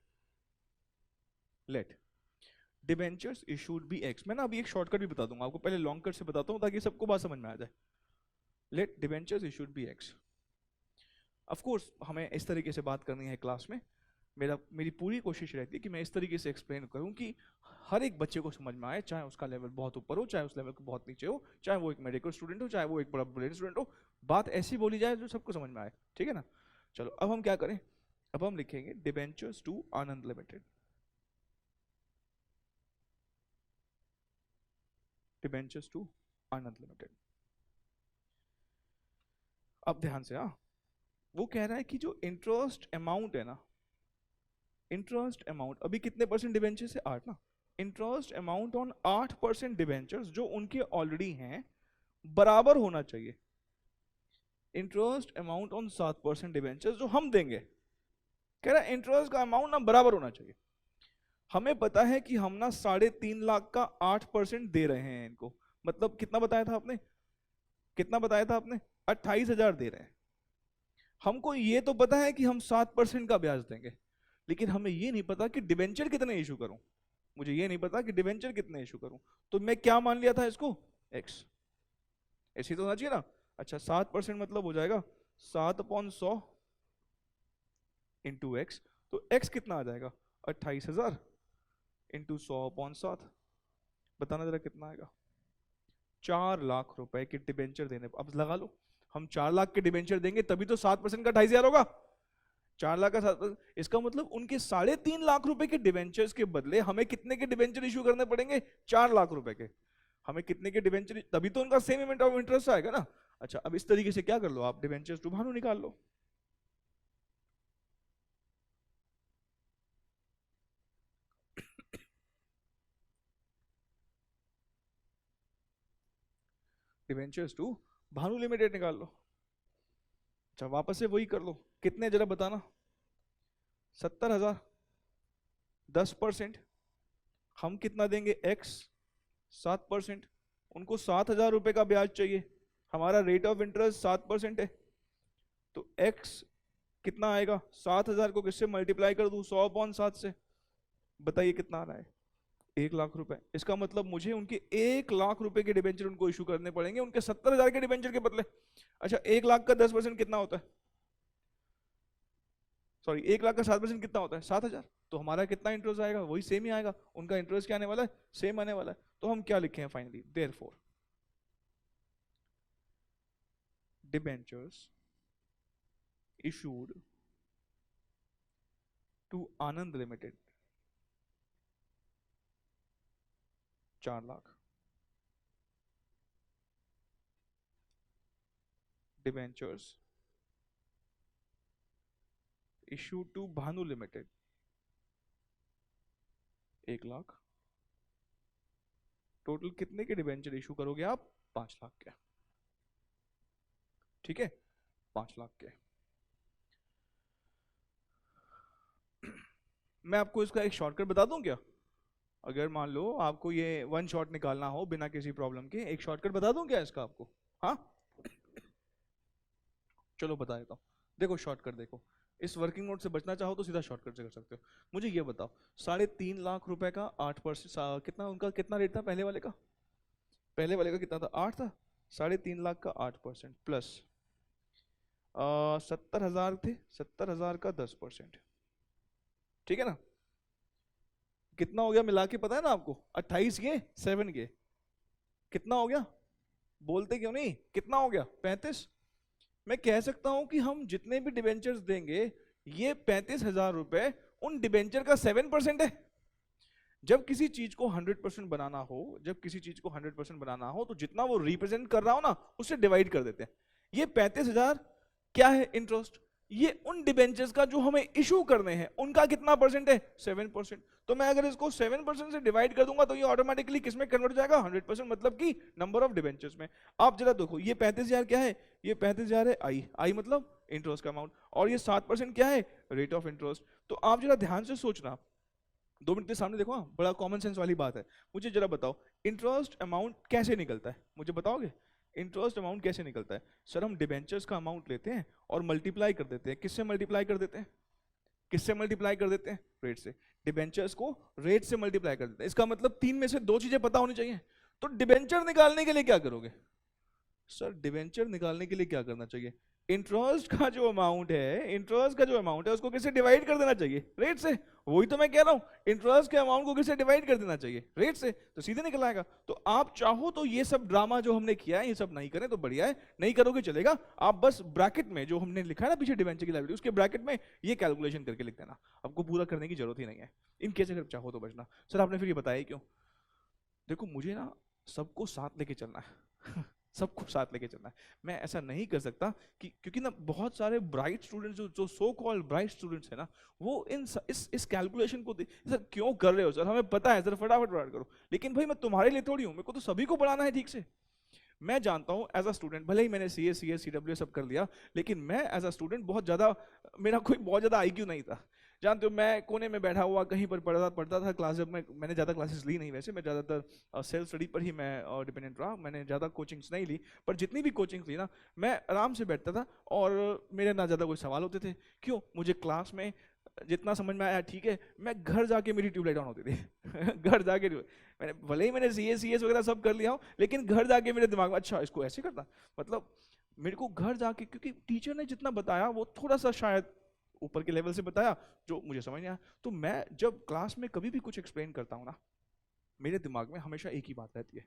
debentures issued be X. मैं ना अभी एक शॉर्टकट भी बता दूंगा आपको, पहले लॉन्ग कट से बताता हूं ताकि सबको बात समझ में आ जाए। Let debentures issued be X. Of course हमें इस तरीके से बात करनी है क्लास में मेरी पूरी कोशिश रहती है कि मैं इस तरीके से एक्सप्लेन करूं कि हर एक बच्चे को समझ में आए, चाहे उसका लेवल बहुत ऊपर हो, चाहे उस लेवल को बहुत नीचे हो, चाहे वो एक मेडिकल स्टूडेंट हो, चाहे वो एक बड़ा ब्रिलियंट स्टूडेंट हो, बात ऐसी बोली जाए जो सबको समझ में आए, ठीक है ना। चलो अब हम क्या करें, अब हम लिखेंगे debentures to Anand Limited, debentures to Anand Limited. अब ध्यान से, हाँ, वो कह रहा है कि जो इंटरेस्ट अमाउंट है ना, इंटरेस्ट अमाउंट अभी कितने परसेंट डिबेंचर्स है, 8 ना, इंटरेस्ट अमाउंट ऑन 8% डिबेंचर्स जो उनके ऑलरेडी हैं बराबर होना चाहिए इंटरेस्ट अमाउंट ऑन 7% डिबेंचर्स जो हम देंगे। कह रहा है इंटरेस्ट का अमाउंट ना बराबर होना चाहिए। हमें पता है कि हम ना 3.5 लाख का 8% दे रहे हैं इनको, मतलब कितना बताया था आपने, कितना बताया था आपने, 28,000 दे रहे हैं। हमको ये तो पता है कि हम 7% का ब्याज देंगे, लेकिन हमें ये नहीं पता कि डिबेंचर कितने इशू करूं, मुझे ये नहीं पता कि डिबेंचर कितने इशू करूं, तो मैं क्या मान लिया था इसको, x, ऐसे तो होना चाहिए ना। अच्छा 7% मतलब हो जाएगा 7/100 इंटू एक्स, तो x कितना आ जाएगा 28,000 इंटू 100/7, बताना जरा कितना आएगा, 4 लाख रुपए के डिबेंचर देने। अब लगा लो हम 4 लाख के डिबेंचर देंगे तभी तो 7% का 28,000 होगा, 4 लाख का 7%, इसका मतलब उनके 3.5 लाख रुपए के डिबेंचर्स के बदले हमें कितने के डिबेंचर इशू करने पड़ेंगे, 4 लाख रुपए के। हमें कितने के डिबेंचर, तभी तो उनका सेम अमाउंट ऑफ इंटरेस्ट आएगा ना। अच्छा अब इस तरीके से क्या कर लो आप, डिबेंचर्स टू भानु निकाल लो। डिबेंचर्स टू भानु लिमिटेड निकाल लो। अच्छा वापस से वही कर लो, कितने जरा बताना, 70,000, 10%, हम कितना देंगे x, 7%, उनको 7,000 रुपए का ब्याज चाहिए, हमारा रेट ऑफ इंटरेस्ट 7% है, तो x कितना आएगा, 7,000 को किससे मल्टीप्लाई कर दूं, 100/7 से, बताइए कितना आ रहा है, 1 लाख रुपए। इसका मतलब मुझे उनके 1 लाख रुपए के डिबेंचर उनको इशू करने पड़ेंगे उनके 70,000 के डिबेंचर के बदले। अच्छा 1 लाख का 10% कितना होता है, सॉरी 1 लाख का 7% कितना होता है, 7,000, तो हमारा कितना इंटरेस्ट आएगा, वही सेम ही आएगा, उनका इंटरेस्ट क्या आने वाला है, सेम आने वाला है। तो हम क्या लिखे हैं finally, therefore debentures issued to Anand Limited 4 lakh, debentures issued to Bhanu Limited 1 lakh, total कितने के डिबेंचर इशू करोगे आप, 5 लाख के, ठीक है, 5 लाख के। मैं आपको इसका एक शॉर्टकट बता दूं क्या, अगर मान लो आपको ये 1 शॉट निकालना हो बिना किसी प्रॉब्लम के, एक शॉर्टकट बता दूं क्या इसका आपको, हाँ चलो बता देता हूँ। देखो शॉर्टकट देखो, इस वर्किंग नोट से बचना चाहो तो सीधा शॉर्टकट से कर सकते हो। मुझे ये बताओ 3.5 लाख रुपए का 8%, कितना उनका कितना रेट था पहले वाले का, पहले वाले का कितना था, 8 था, 3.5 लाख का 8% प्लस 70,000 थे, 70,000 का 10%, ठीक है ना, कितना हो गया मिला के पता है ना आपको, 28 के 7 के कितना हो गया, बोलते क्यों नहीं, कितना हो गया, 35। मैं कह सकता हूं कि हम जितने भी डिबेंचर्स देंगे ये 35,000 रुपए उन डिबेंचर का 7% है। जब किसी चीज को 100% बनाना हो, जब किसी चीज को 100% बनाना हो तो जितना वो रिप्रेजेंट कर रहा हो ना उससे डिवाइड कर देते हैं। ये 35,000 क्या है, इंटरेस्ट, ये उन डिबेंचर्स का जो हमें इशू करने हैं उनका कितना परसेंट है, 7%। तो मैं अगर इसको 7% से डिवाइड कर दूंगा तो ये ऑटोमेटिकली किसमें कन्वर्ट हो जाएगा, 100%, मतलब कि नंबर ऑफ डिबेंचर्स में। आप जरा देखो ये 35,000 क्या है, ये 35,000 है आई मतलब इंटरेस्ट का अमाउंट, और ये 7% क्या है, रेट ऑफ इंटरेस्ट। तो आप जरा ध्यान से सोचना, 2 मिनट के सामने देखो, बड़ा कॉमन सेंस वाली बात है। मुझे जरा बताओ इंटरेस्ट अमाउंट कैसे निकलता है, मुझे बताओगे इंटरेस्ट अमाउंट कैसे निकलता है। सर हम डिबेंचर्स का अमाउंट लेते हैं और मल्टीप्लाई कर देते हैं, किससे मल्टीप्लाई कर देते हैं, किससे मल्टीप्लाई कर देते हैं, रेट से। डिबेंचर्स को रेट से मल्टीप्लाई कर देते हैं, इसका मतलब 3 में से 2 चीजें पता होनी चाहिए। तो डिबेंचर निकालने के लिए क्या करोगे, सर डिबेंचर निकालने के लिए क्या करना चाहिए, इंटरेस्ट का जो अमाउंट है उसको किससे डिवाइड कर देना चाहिए? रेट से। वही तो मैं कह रहा हूं, इंटरेस्ट के अमाउंट को किससे डिवाइड कर देना चाहिए? रेट से। तो सीधे निकल आएगा। तो आप चाहो तो ये सब ड्रामा जो हमने किया है ये सब नहीं करें तो बढ़िया है, नहीं करोगे चलेगा। आप बस ब्रैकेट में जो हमने लिखा है ना पीछे डिवेंचर की लायबिलिटी, उसके ब्रैकेट में ये कैलकुलेशन करके लिख देना। आपको पूरा करने की जरूरत ही नहीं है, इन केस अगर चाहो तो बचना। सर आपने फिर ये बताया क्यों? देखो मुझे ना सबको साथ लेके चलना है सबको साथ लेके चलना है। मैं ऐसा नहीं कर सकता कि क्योंकि ना बहुत सारे ब्राइट स्टूडेंट्स जो सो कॉल्ड ब्राइट स्टूडेंट्स है ना, वो इस कैलकुलेशन को सर क्यों कर रहे हो सर, हमें पता है सर, फटाफट फटाफट करो। लेकिन भाई मैं तुम्हारे लिए थोड़ी हूँ, मेरे को तो सभी को पढ़ाना है ठीक से। मैं जानता हूँ एज अ स्टूडेंट, भले ही मैंने CA, CWA सब कर लिया, लेकिन मैं एज अ स्टूडेंट बहुत ज़्यादा, मेरा कोई बहुत ज़्यादा IQ नहीं था। जानते हो मैं कोने में बैठा हुआ कहीं पर पढ़ता था क्लास। जब मैंने ज़्यादा क्लासेस ली नहीं, वैसे मैं ज़्यादातर सेल्फ स्टडी पर ही मैं डिपेंडेंट रहा। मैंने ज़्यादा कोचिंग्स नहीं ली, पर जितनी भी कोचिंग्स ली ना, मैं आराम से बैठता था और मेरे ना ज़्यादा कोई सवाल होते थे। क्यों? मुझे क्लास में जितना समझ में आया ठीक है, मैं घर जाके मेरी ट्यूबलाइट ऑन होती थी घर जाके मैंने भले ही मैंने CS वगैरह सब कर लिया हो, लेकिन घर जाके मेरे दिमाग में अच्छा इसको ऐसे करना, मतलब मेरे को घर जाके, क्योंकि टीचर ने जितना बताया वो थोड़ा सा शायद ऊपर के लेवल से बताया जो मुझे समझ नहीं आया। तो मैं जब क्लास में कभी भी कुछ एक्सप्लेन करता हूँ ना, मेरे दिमाग में हमेशा एक ही बात रहती है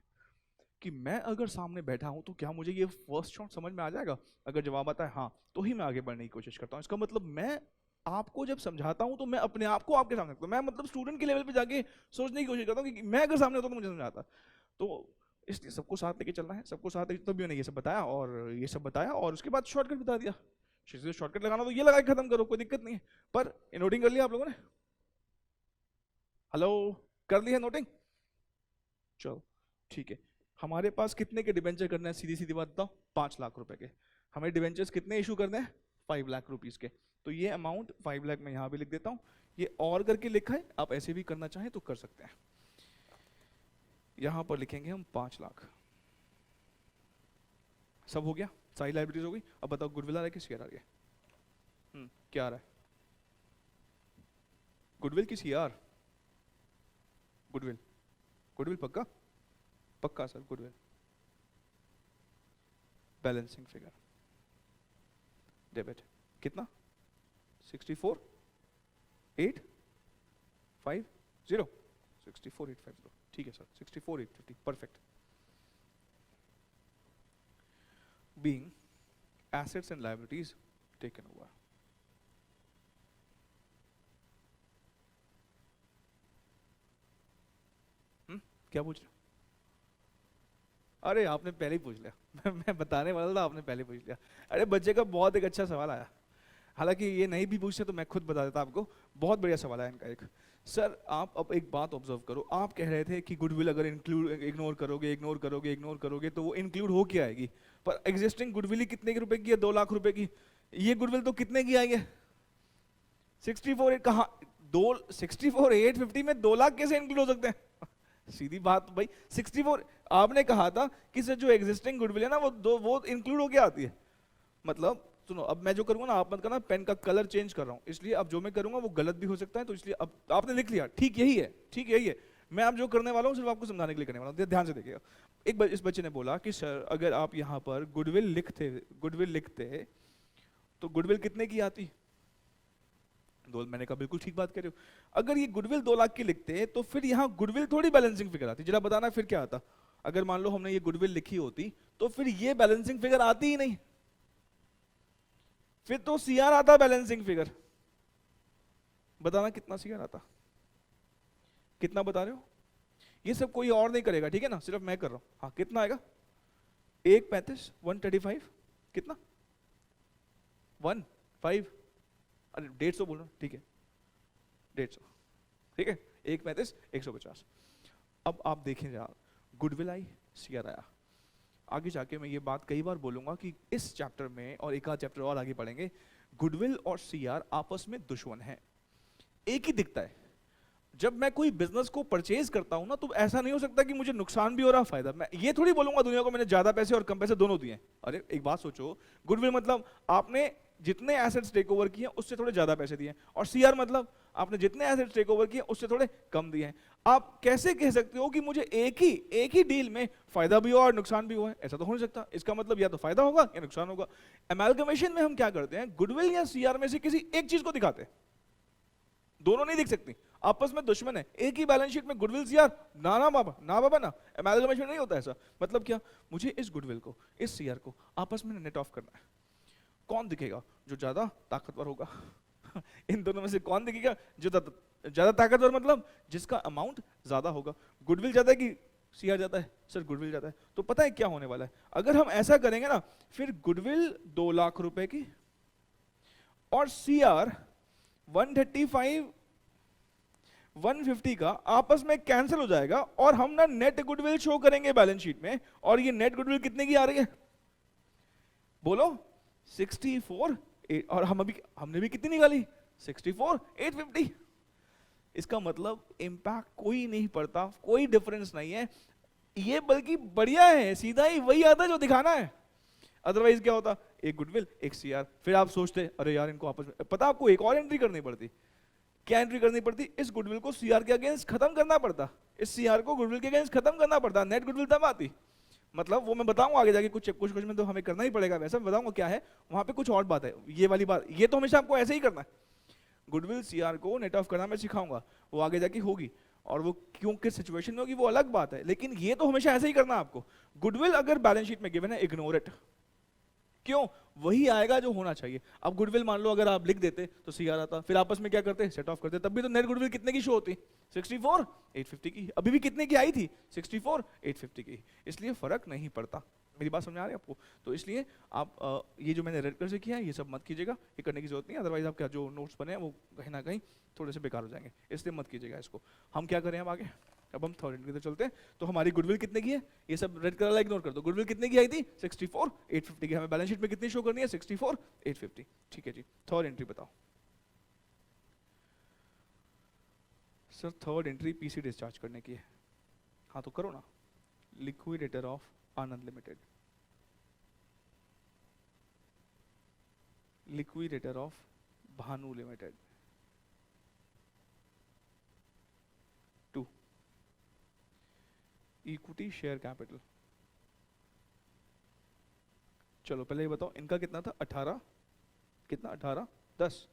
कि मैं अगर सामने बैठा हूँ तो क्या मुझे ये फर्स्ट शॉट समझ में आ जाएगा? अगर जवाब आता है हाँ, तो ही मैं आगे बढ़ने की कोशिश करता हूँ। इसका मतलब मैं आपको जब समझाता हूँ तो मैं अपने आप को आपके सामने रखता हूँ। मैं मतलब स्टूडेंट के लेवल पे जाके सोचने की कोशिश करता हूँ कि मैं अगर सामने होता तो मुझे समझ आता। तो इसलिए सबको साथ लेके चलना है, सबको साथ लेके। तभी मैंने ये सब बताया और ये सब बताया और उसके बाद शॉर्टकट बता दिया। शॉर्टकट लगाना तो ये लगा के खत्म करो, कोई दिक्कत नहीं है। पर नोटिंग कर लिया आप लोगों ने? हेलो, कर ली है नोटिंग? चलो ठीक है। हमारे पास कितने के डिबेंचर करने हैं? सीधी सीधी बात बताओ। 5 लाख रुपए के। हमें डिबेंचर्स कितने इशू करने हैं? 5 लाख रुपीज के। तो ये अमाउंट 5 लाख में यहाँ भी लिख देता हूँ। ये और करके लिखा है, आप ऐसे भी करना चाहें तो कर सकते हैं। यहाँ पर लिखेंगे हम 5 लाख। सब हो गया, सारी लाइब्रेरीज हो गई। अब बताओ गुडविल आ रहा है कि सीआर आ रही है? क्या आ रहा है? गुडविल की सीआर? गुडविल, गुडविल पक्का? पक्का sir, goodwill. Balancing figure debit कितना? 64,850 64,850। ठीक है sir, 64,850 perfect. Being assets and liabilities taken over. क्या पूछ रहे हो? अरे आपने पहले ही पूछ लिया मैं बताने वाला था, आपने पहले पूछ लिया। अरे बच्चे का बहुत एक अच्छा सवाल आया, हालांकि ये नहीं भी पूछते तो मैं खुद बता देता आपको। बहुत बढ़िया सवाल है इनका एक। सर आप अब एक बात ऑब्जर्व करो, आप कह रहे थे कि गुडविल अगर इग्नोर करोगे तो वो इंक्लूड हो के आएगी। पर एग्जिस्टिंग गुडविल ही कितने के रुपए की है? 2 लाख रुपए की। ये गुडविल तो कितने की आई है? 64,800 कहाँ? 64,850 में 2 लाख कैसे इंक्लूड हो सकते हैं? सीधी बात भाई, 64 आपने कहा था कि सर जो एग्जिस्टिंग गुडविल है ना वो इंक्लूड होके आती है। मतलब सुनो, अब मैं जो करूंगा ना, आप मत करना, पेन का कलर चेंज कर रहा हूं, इसलिए अब जो मैं करूंगा वो गलत भी हो सकता है। तो इसलिए अब आपने लिख लिया, ठीक यही है, ठीक यही है। मैं अब जो करने वाला हूँ सिर्फ आपको समझाने के लिए करने वाला हूँ, ध्यान से देखिएगा। एक बार इस बच्चे ने बोला कि सर अगर आप यहाँ पर गुडविल लिखते तो गुडविल कितने की आती? मैंने कहा बिल्कुल ठीक बात कर रहे हो। अगर ये गुडविल 2 लाख की लिखते तो फिर यहाँ गुडविल थोड़ी बैलेंसिंग फिगर आती। जरा बताना फिर क्या आता? अगर मान लो हमने ये गुडविल लिखी होती तो फिर ये बैलेंसिंग फिगर आती ही नहीं, फिर तो सीआर आता बैलेंसिंग फिगर। बताना कितना सीआर आता? कितना बता रहे हो? ये सब कोई और नहीं करेगा, ठीक है ना, सिर्फ मैं कर रहा हूं। हाँ कितना आएगा? 135 135 कितना? 15 अरे 150 बोल रहा हूं, ठीक है 150, ठीक है 135 150। अब आप देखें जरा, गुडविल आई, सीआर आया। आगे जाके मैं ये बात कई बार बोलूंगा कि इस चैप्टर में और एक आध चैप्टर और आगे पढ़ेंगे, गुडविल और सीआर आपस में दुश्मन हैं, एक ही दिखता है। जब मैं कोई बिजनेस को परचेज करता हूं ना, तो ऐसा नहीं हो सकता कि मुझे नुकसान भी हो रहा फायदा। मैं ये थोड़ी बोलूंगा दुनिया को मैंने ज्यादा पैसे और कम पैसे दोनों दिए। अरे एक बात सोचो, गुडविल मतलब आपने जितने एसेट्स टेक ओवर किए उससे थोड़े ज्यादा पैसे दिए, और सीआर मतलब आपने जितने एसेट्स टेक ओवर किए उससे थोड़े कम दिए हैं। आप कैसे कह सकते हो कि मुझे एक ही डील में फायदा भी हुआ और नुकसान भी हुआ है? ऐसा तो हो नहीं सकता। इसका मतलब या तो फायदा होगा या नुकसान होगा। एमालगमेशन में हम क्या करते हैं, गुडविल या सीआर में से किसी एक चीज को दिखाते हैं, दोनों नहीं दिख सकती, आपस में दुश्मन है। एक ही बैलेंस शीट में गुडविल सीआर, ना बाबा ना। एमालगमेशन नहीं होता ऐसा। मतलब क्या, मुझे इस गुडविल को इस सीआर को आपस में नेट ऑफ करना है। कौन दिखेगा? जो ज्यादा ताकतवर होगा। इन दोनों में से कौन दिखेगा? जो ज्यादा ताकतवर, मतलब जिसका अमाउंट ज्यादा होगा। गुडविल ज्यादा है कि सीआर ज्यादा है? सर गुडविल ज्यादा है। तो पता है क्या होने वाला है, अगर हम ऐसा करेंगे ना, फिर गुडविल 2 लाख रुपए की और सीआर 135 150 का आपस में कैंसिल हो जाएगा, और हम ना नेट गुडविल शो करेंगे बैलेंस शीट में। और ये नेट गुडविल कितने की आ रही है बोलो? 64, और हमने भी कितनी निकाली? 64,850। इसका मतलब इंपैक्ट कोई नहीं पड़ता, कोई डिफरेंस नहीं है ये, बल्कि बढ़िया है, सीधा ही वही आता है जो दिखाना है। अदरवाइज क्या होता, एक गुडविल एक सीआर, फिर आप सोचते अरे यार इनको आपस में, पता आपको एक और एंट्री करनी पड़ती। क्या एंट्री करनी पड़ती? इस गुडविल को सीआर के अगेंस्ट खत्म करना पड़ता, इस सीआर को गुडविल के अगेंस्ट खत्म करना पड़ता, नेट गुडविल तब आती। मतलब वो मैं बताऊंगा आगे जाके, कुछ में तो हमें करना ही पड़ेगा, वैसा मैं बताऊंगा क्या है वहां पे। कुछ और बात है, ये वाली बात, ये तो हमेशा आपको ऐसे ही करना है। गुडविल सीआर को नेट ऑफ करना मैं सिखाऊंगा, वो आगे जाके होगी, और वो क्यों किस सिचुएशन में होगी वो अलग बात है, लेकिन ये तो हमेशा ऐसे ही करना आपको। गुडविल अगर बैलेंस शीट में गिवन है, इग्नोर इट। क्यों? वही आएगा जो होना चाहिए। अब गुडविल मान लो अगर आप लिख देते तो सीआर आता, फिर आपस में क्या करते, सेट ऑफ करते, तब भी तो नेट गुडविल कितने की शो होती? 64,850 की। अभी भी कितने की आई थी? 64,850 की। इसलिए फर्क नहीं पड़ता। मेरी बात समझ आ रही है आपको? तो इसलिए आप ये जो मैंने रेड कलर से किया है ये सब मत कीजिएगा, ये करने की जरूरत नहीं है, अदरवाइज आपका जो नोट्स बने हैं वो कहीं ना कहीं थोड़े से बेकार हो जाएंगे, इसलिए मत कीजिएगा इसको। हम क्या करें अब आगे? अब हम थर्ड एंट्री पे चलते हैं। तो हमारी गुडविल कितने की है, ये सब रेड कलर इग्नोर कर दो। गुडविल कितने की आई थी? 64,850 की। हमें बैलेंस शीट में कितनी शो करनी है? 64,850। ठीक है जी, थर्ड एंट्री बताओ sir. Third entry PC discharge करने की है। हाँ तो करो ना। Liquidator of Anand limited, liquidator of Bhanu limited, 2 equity share capital. चलो पहले ये बताओ इनका कितना था? 18, कितना? 18 10,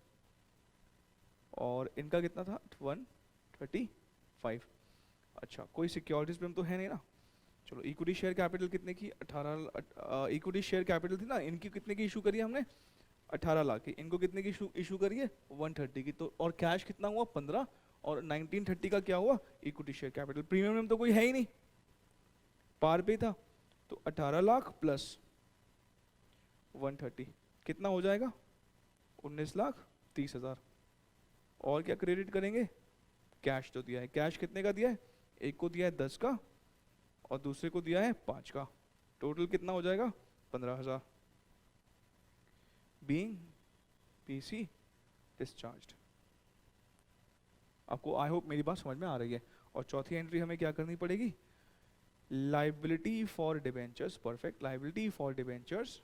और इनका कितना था? 135। अच्छा, कोई सिक्योरिटीज पे हम तो है नहीं ना। चलो इक्विटी शेयर कैपिटल कितने की? 18 इक्विटी शेयर कैपिटल थी ना, इनकी कितने की इशू करी हमने? 18 लाख की। इनको कितने की इशू करी है? 130 की। तो और कैश कितना हुआ? 15, और 1930 का क्या हुआ? Equity share capital. प्रीमियम में तो कोई है ही नहीं, पार पे था। तो 18 लाख प्लस 130 कितना हो जाएगा? 19,30,000। और क्या क्रेडिट करेंगे? कैश तो दिया है। कैश कितने का दिया है? एक को दिया है 10 का और दूसरे को दिया है 5 का। टोटल कितना हो जाएगा? 15,000। Being PC discharged. आपको आई होप मेरी बात समझ में आ रही है। और चौथी एंट्री हमें क्या करनी पड़ेगी? Liability for debentures. Perfect, liability for debentures.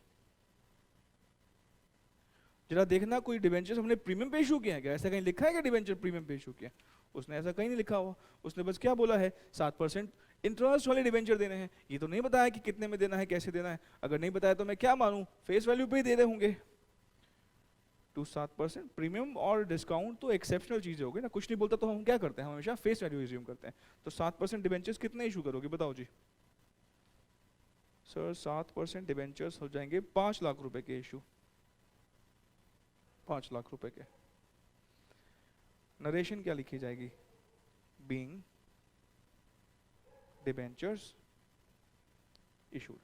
जरा देखना कोई डिबेंचर्स हमने प्रीमियम पे इशू किया है क्या? ऐसा कहीं लिखा है क्या डिबेंचर प्रीमियम पे इशू किया? उसने ऐसा कहीं नहीं लिखा हुआ। उसने बस क्या बोला है? 7% इंटरेस्ट वाले डिबेंचर देने हैं। ये तो नहीं बताया कि कितने में देना है, कैसे देना है। अगर नहीं बताया तो मैं क्या मानूं? फेस वैल्यू पे ही दे रहे होंगे। टू 7% प्रीमियम और डिस्काउंट तो एक्सेप्शनल चीजें हो गई ना। कुछ नहीं बोलता तो हम क्या करते हैं? हम हमेशा फेस वैल्यू एज्यूम करते हैं। तो 7% डिबेंचर्स कितने इशू करोगे बताओ जी? सर 7% डिबेंचर्स हो जाएंगे 5 लाख रुपए के इशू। 5 लाख रुपए के। नरेशन क्या लिखी जाएगी? Being debentures issued.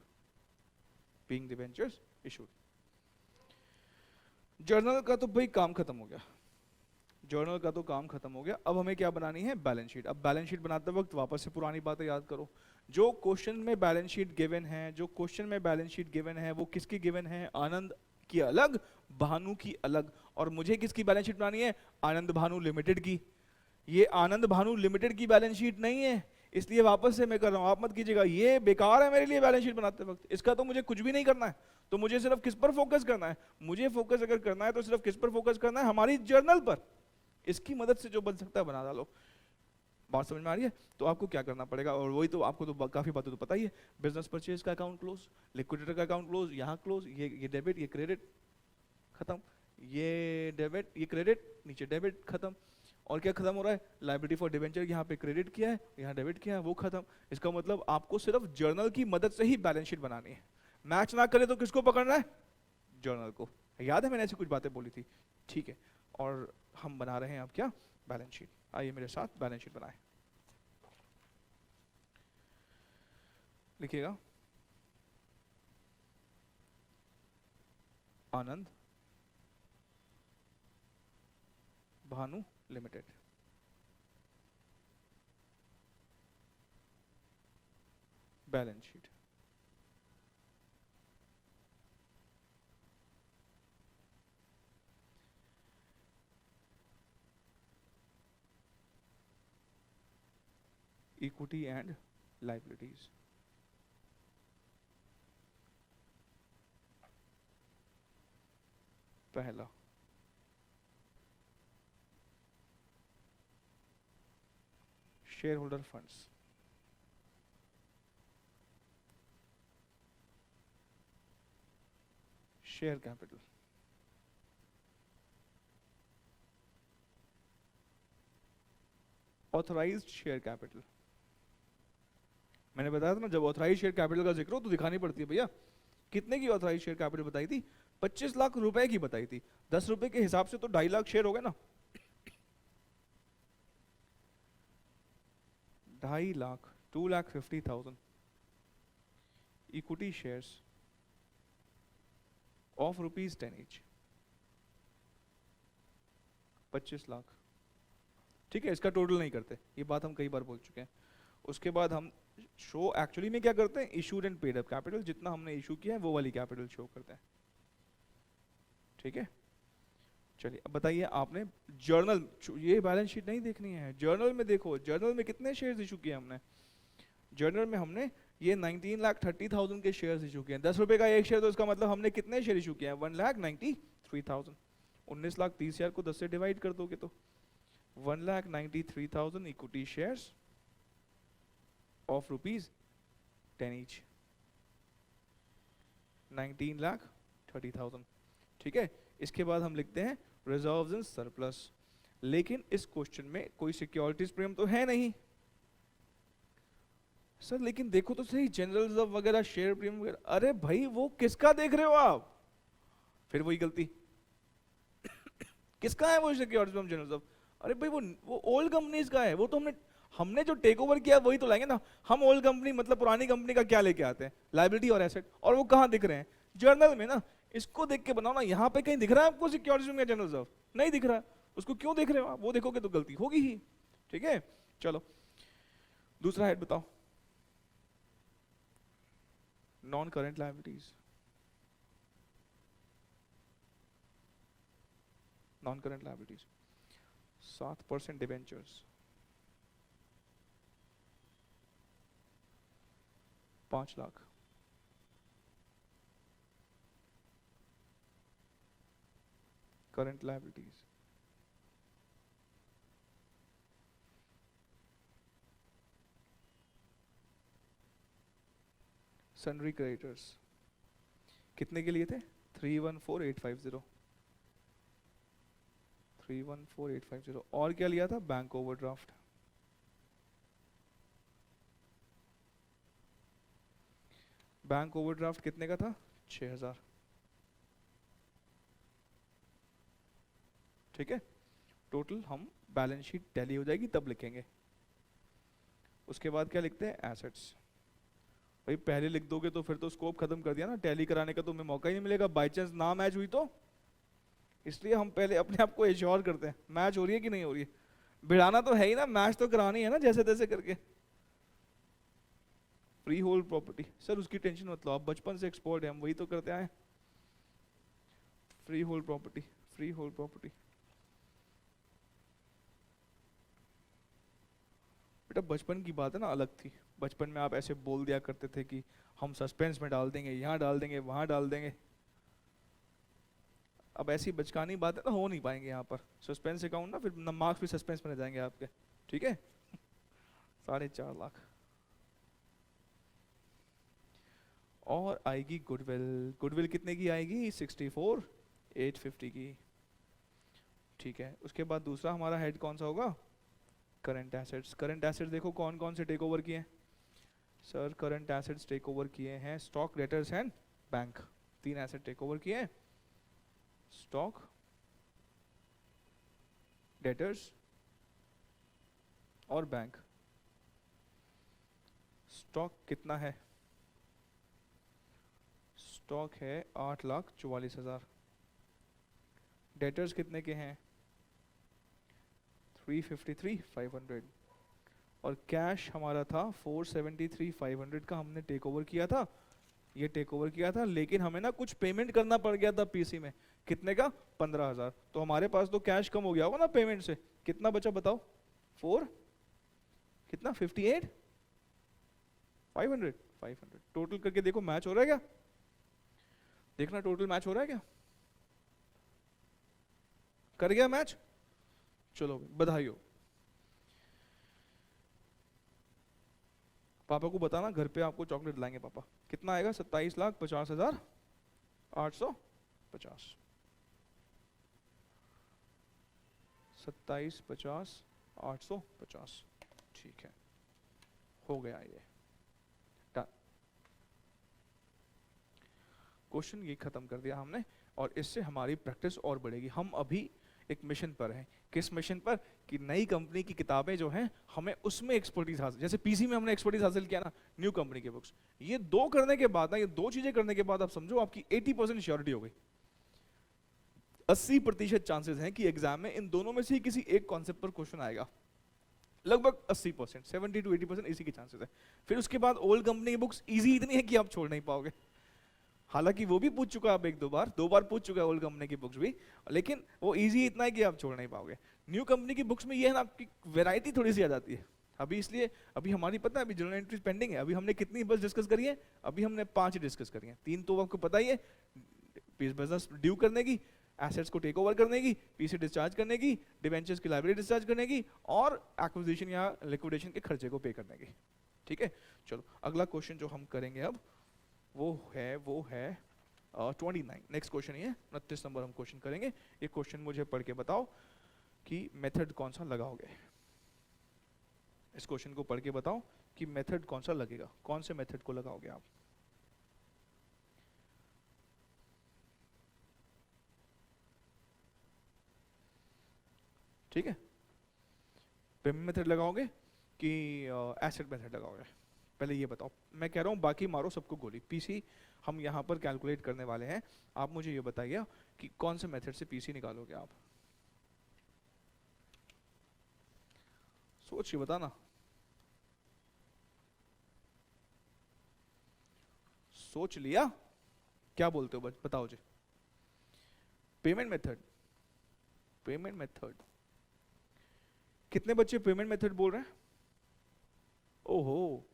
Being debentures issued. Journal का तो भाई काम खत्म हो गया, जर्नल का तो काम खत्म हो गया। अब हमें क्या बनानी है? Balance sheet. अब बैलेंस शीट बनाते वक्त वापस से पुरानी बातें याद करो। जो क्वेश्चन में बैलेंस शीट गिवन है, जो क्वेश्चन में बैलेंस शीट गिवन है वो किसकी गिवन है? आनंद की अलग, भानु की अलग। और मुझे किसकी बैलेंस शीट बनानी है? आनंद भानु लिमिटेड की। ये आनंद भानु लिमिटेड की बैलेंस शीट नहीं है, इसलिए वापस से मैं कर रहा हूं, आप मत कीजिएगा, ये बेकार है मेरे लिए बैलेंस शीट बनाते वक्त। इसका तो मुझे कुछ भी नहीं करना है। तो मुझे सिर्फ किस पर फोकस करना है? मुझे फोकस अगर करना है तो सिर्फ किस पर फोकस करना है? हमारी जर्नल पर। इसकी मदद से जो बन सकता है बना डालो। बात समझ में आ रही है? तो आपको क्या करना पड़ेगा, और वही तो आपको तो काफ़ी बातें तो पता ही है। बिजनेस परचेज का अकाउंट क्लोज, लिक्विडेटर का अकाउंट क्लोज, यहाँ क्लोज, ये डेबिट, ये क्रेडिट, खत्म। ये डेबिट, ये क्रेडिट, नीचे डेबिट, खत्म। और क्या खत्म हो रहा है? लाइबिलिटी फॉर डिवेंचर, यहाँ पे क्रेडिट किया है, यहाँ डेबिट किया है, वो खत्म। इसका मतलब आपको सिर्फ जर्नल की मदद से ही बैलेंस शीट बनानी है। मैच ना करे तो किसको पकड़ना है? जर्नल को। याद है मैंने ऐसी कुछ बातें बोली थी? ठीक है। और हम बना रहे हैं अब क्या? Balance sheet. आइए मेरे साथ बैलेंस शीट बनाएं। लिखिएगा, Anand Bhanu limited. Balance sheet. Equity and liabilities. पहला, share holder funds. Share capital. Authorised share capital. मैंने बताया था ना, जब ऑथराइज शेयर कैपिटल का जिक्र हो तो दिखानी पड़ती है भैया। कितने की ऑथराइज शेयर कैपिटल बताई थी? 25 लाख रुपए की बताई थी। 10 रुपए के हिसाब से तो 2.5 लाख शेयर हो गए ना। 2.5 lakh, 2,50,000 equity shares of ₹10 each, 25 lakh. ठीक है, इसका टोटल नहीं करते, ये बात हम कई बार बोल चुके हैं। उसके बाद हम शो एक्चुअली में क्या करते हैं? Issued and paid up capital, जितना हमने इशू किया है वो वाली कैपिटल शो करते हैं। ठीक है, चलिए अब बताइए आपने जर्नल, ये बैलेंस शीट नहीं देखनी है, जर्नल में देखो। जर्नल में कितने शेयर्स इशू किए हमने? जर्नल में हमने ये 19,30,000 के शेयर्स इशू किए हैं। 10 रुपए का एक शेयर, तो इसका मतलब हमने कितने शेयर इशू किए हैं? 1,93,000। 19,30,000 को 10 से डिवाइड कर दोगे तो 1,93,000 इक्विटी शेयर्स ऑफ ₹10 ईच, 19,30,000। ठीक है, इसके बाद हम लिखते हैं रिजर्व्स इन सरप्लस। लेकिन इस क्वेश्चन में कोई सिक्योरिटीज प्रीमियम तो है नहीं सर। लेकिन देखो तो सही, जनरल रिजर्व वगैरह, शेयर प्रीमियम वगैरह, अरे भाई वो किसका देख रहे हो आप? फिर वही गलती। किसका है वो सिक्योरिटीज प्रीमियम, जनरल रिजर्व? अरे भाई वो ओल्ड कंपनीज का है। वो तो हमने जो टेक ओवर किया वही तो लाएंगे ना। हम ओल्ड कंपनी मतलब पुरानी कंपनी का क्या लेके आते हैं? लाइबिलिटी और एसेट। और वो कहाँ दिख रहे हैं? जर्नल में ना। इसको देख के बनाओ ना। यहाँ पे कहीं दिख रहा है आपको सिक्योरिटीज में जनरल रिजर्व? नहीं दिख रहा है। उसको क्यों देख रहे हो आप? वो देखोगे तो गलती होगी ही। ठीक है, चलो दूसरा हेड बताओ। Non current liabilities. Non current liabilities 7% debentures, 5 lakh. Current liabilities sundry creditors कितने के लिए थे? 314,850। 314,850। और क्या लिया था? Bank overdraft. बैंक ओवरड्राफ्ट कितने का था? 6,000। ठीक है, टोटल हम बैलेंस शीट टैली हो जाएगी तब लिखेंगे। उसके बाद क्या लिखते हैं? एसेट्स। भाई पहले लिख दोगे तो फिर तो स्कोप खत्म कर दिया ना, टैली कराने का तुम्हें मौका ही नहीं मिलेगा। बाई चांस ना मैच हुई तो, इसलिए हम पहले अपने आप को एश्योर करते हैं मैच हो रही है कि नहीं हो रही है। भिड़ाना तो है ही ना, मैच तो करानी है ना जैसे तैसे करके। फ्री होल्ड प्रॉपर्टी सर, उसकी टेंशन मत लो आप, बचपन से एक्सपर्ट है, हम वही तो करते आए। Free hold property, free hold property. बेटा बचपन की बात है ना, अलग थी। बचपन में आप ऐसे बोल दिया करते थे कि हम सस्पेंस में डाल देंगे, यहाँ डाल देंगे, वहाँ डाल देंगे। अब ऐसी बचकानी बातें तो हो नहीं पाएंगे यहाँ पर। सस्पेंस अकाउंट ना, फिर मार्क्स भी सस्पेंस में रह जाएंगे आपके। ठीक है, 4.5 लाख। और आएगी गुडविल, गुडविल कितने की आएगी? 64,850 की। ठीक है, उसके बाद दूसरा हमारा हेड कौन सा होगा? Current assets. करंट एसेट्स देखो कौन कौन से टेक ओवर किए हैं sir? Current assets take over किए हैं stock, debtors and bank. 3 asset take over किए हैं, स्टॉक, डेटर्स और बैंक। स्टॉक कितना है? स्टॉक है 8,44,000। डेटर्स कितने के हैं? 353,500। और कैश हमारा था 473,500 का, हमने टेक ओवर किया था, ये टेक ओवर किया था, लेकिन हमें ना कुछ पेमेंट करना पड़ गया था पीसी में। कितने का? 15,000। तो हमारे पास तो कैश कम हो गया होगा ना पेमेंट से। कितना बचा बताओ? 4 कितना? 58,500। 500 टोटल करके देखो मैच हो रहा है क्या? देखना टोटल मैच हो रहा है क्या? कर गया मैच? चलो बधाई हो। पापा को बताना घर पे आपको चॉकलेट लाएंगे पापा। कितना आएगा? 27,50,850। 27,50,850। ठीक है, हो गया ये क्वेश्चन। ये खत्म कर दिया हमने, और इससे हमारी प्रैक्टिस और बढ़ेगी। हम अभी एक मिशन पर हैं। किस मिशन पर? कि नई कंपनी की किताबें जो हैं हमें उसमें एक्सपर्टीज हासिल, जैसे पीसी में हमने एक्सपर्टीज हासिल किया ना, न्यू कंपनी के बुक्स। ये 2 करने के बाद ना, ये 2 चीजें करने के बाद आप समझो आपकी 80% श्योरिटी हो गई। 80% चांसेस हैं कि एग्जाम में इन दोनों में से किसी एक कॉन्सेप्ट पर क्वेश्चन आएगा। लगभग 80%, 70 to 80% इसी के चांसेस है। फिर उसके बाद ओल्ड कंपनी की बुक्स इजी इतनी है कि आप छोड़ नहीं पाओगे। हालांकि वो भी पूछ चुका है आप 1-2 बार, 2 बार पूछ चुका है ओल्ड कंपनी की बुक्स भी, लेकिन वो इजी इतना है कि आप छोड़ नहीं पाओगे। न्यू कंपनी की बुक्स में ये है ना, आपकी वैरायटी थोड़ी सी आ जाती है। अभी इसलिए अभी हमारी पता है अभी जर्नल एंट्रीज पेंडिंग है। अभी हमने कितनी बस डिस्कस करी है? अभी हमने 5 डिस्कस करी है। 3 तो आपको पता ही है, बिजनेस ड्यू करने की, एसेट्स को टेक ओवर करने की, पीसी डिस्चार्ज करने की, डिबेंचर्स की लाइब्रेरी डिस्चार्ज करने की, और एक्विजिशन या लिक्विडेशन के खर्चे को पे करने की। ठीक है, चलो अगला क्वेश्चन जो हम करेंगे अब वो है 29। नेक्स्ट क्वेश्चन ये 29 नंबर हम क्वेश्चन करेंगे। ये क्वेश्चन मुझे पढ़ के बताओ कि मेथड कौन सा लगाओगे। इस क्वेश्चन को पढ़ के बताओ कि मेथड कौन सा लगेगा, कौन से मेथड को लगाओगे आप। ठीक है, पेमेंट मेथड लगाओगे कि एसेट मेथड लगाओगे? पहले ये बताओ। मैं कह रहा हूँ बाकी मारो सबको गोली। पीसी हम यहाँ पर कैलकुलेट करने वाले हैं। आप मुझे ये बताइए कि कौन से मेथड से पीसी निकालोगे आप। सोच के बताना। सोच लिया? क्या बोलते हो बताओ जी। Payment method, payment method. कितने बच्चे पेमेंट मेथड बोल रहे हैं? ओहो,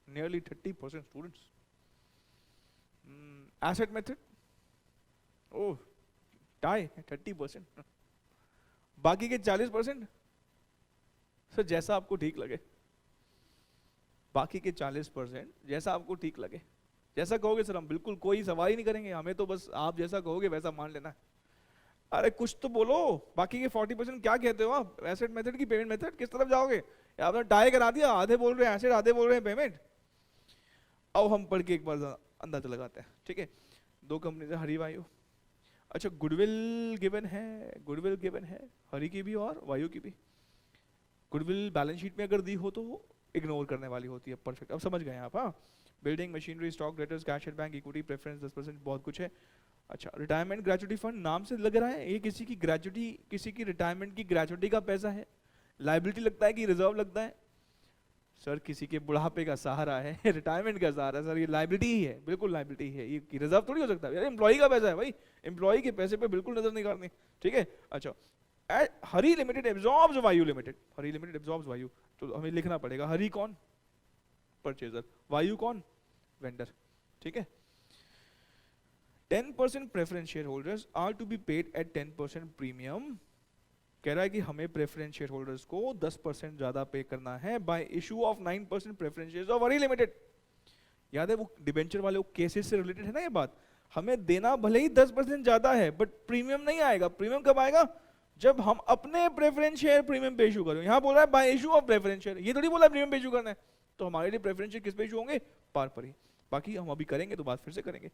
nearly 30% students. Asset method, oh tie 30%। बाकी के 40%? सर जैसा आपको ठीक लगे। बाकी के 40% जैसा आपको ठीक लगे, जैसा कहोगे सर हम बिल्कुल कोई सवाल ही नहीं करेंगे, हमें तो बस आप जैसा कहोगे वैसा मान लेना है। अरे कुछ तो बोलो। बाकी के 40% क्या कहते हो आप? एसेट मेथड की पेमेंट मेथड, किस तरफ जाओगे? आपने टाई करा दिया, आधे बोल रहे हैं एसेट, आधे बोल रहे हैं पेमेंट। अब हम पढ़ के एक बार अंदाजा लगाते हैं। ठीक है, 2 कंपनी से हरी वायु। अच्छा गुडविल गिवन है, गुडविल गिवन है हरी की भी और वायु की भी। गुडविल बैलेंस शीट में अगर दी हो तो वो इग्नोर करने वाली होती है। परफेक्ट, अब समझ गए आप। हाँ, building, machinery, stock, debtors, cash at bank, equity, preference 10%, बहुत कुछ है। अच्छा रिटायरमेंट ग्रेचुटी फंड, नाम से लग रहा है ये किसी की ग्रेचुटी, किसी की रिटायरमेंट की ग्रेचुटी का पैसा है। लाइबिलिटी लगता है कि रिजर्व लगता है? सर किसी के बुढ़ापे का सहारा है, रिटायरमेंट का सहारा। सर ये लाइबिलिटी ही है, बिल्कुल लाइबिलिटी ही है, ये रिजर्व थोड़ी हो सकता है। यार एम्प्लॉय का पैसा है भाई, एम्प्लॉय के पैसे पे बिल्कुल नजर नहीं करनी। ठीक है, अच्छा हरी लिमिटेड एब्जॉर्ब्स वायु लिमिटेड, हरी लिमिटेड एब्जॉर्ब्स वायु, तो हमें लिखना पड़ेगा हरी कौन? परचेजर। वायु कौन? वेंडर। ठीक है, 10% preference shareholders are to be paid at 10% premium कह रहा है कि हमें प्रेफरेंस शेयर होल्डर्स को 10% ज्यादा पे करना है bye issue of 9% preference shares of Hari limited. याद है वो डिबेंचर वाले केसेस से रिलेटेड है ना ये बात। हमें देना भले ही 10% ज्यादा है बट प्रीमियम नहीं आएगा। प्रीमियम कब आएगा? जब हम अपने प्रेफरेंस शेयर प्रीमियम पे इशू करें। यहाँ बोल रहा है bye issue of preference share, ये थोड़ी बोला प्रीमियम पे इशू करना है। तो हमारे लिए प्रेफरेंस शेयर किस पे इशू होंगे? पार पर ही। बाकी हम अभी करेंगे तो बात फिर से करेंगे।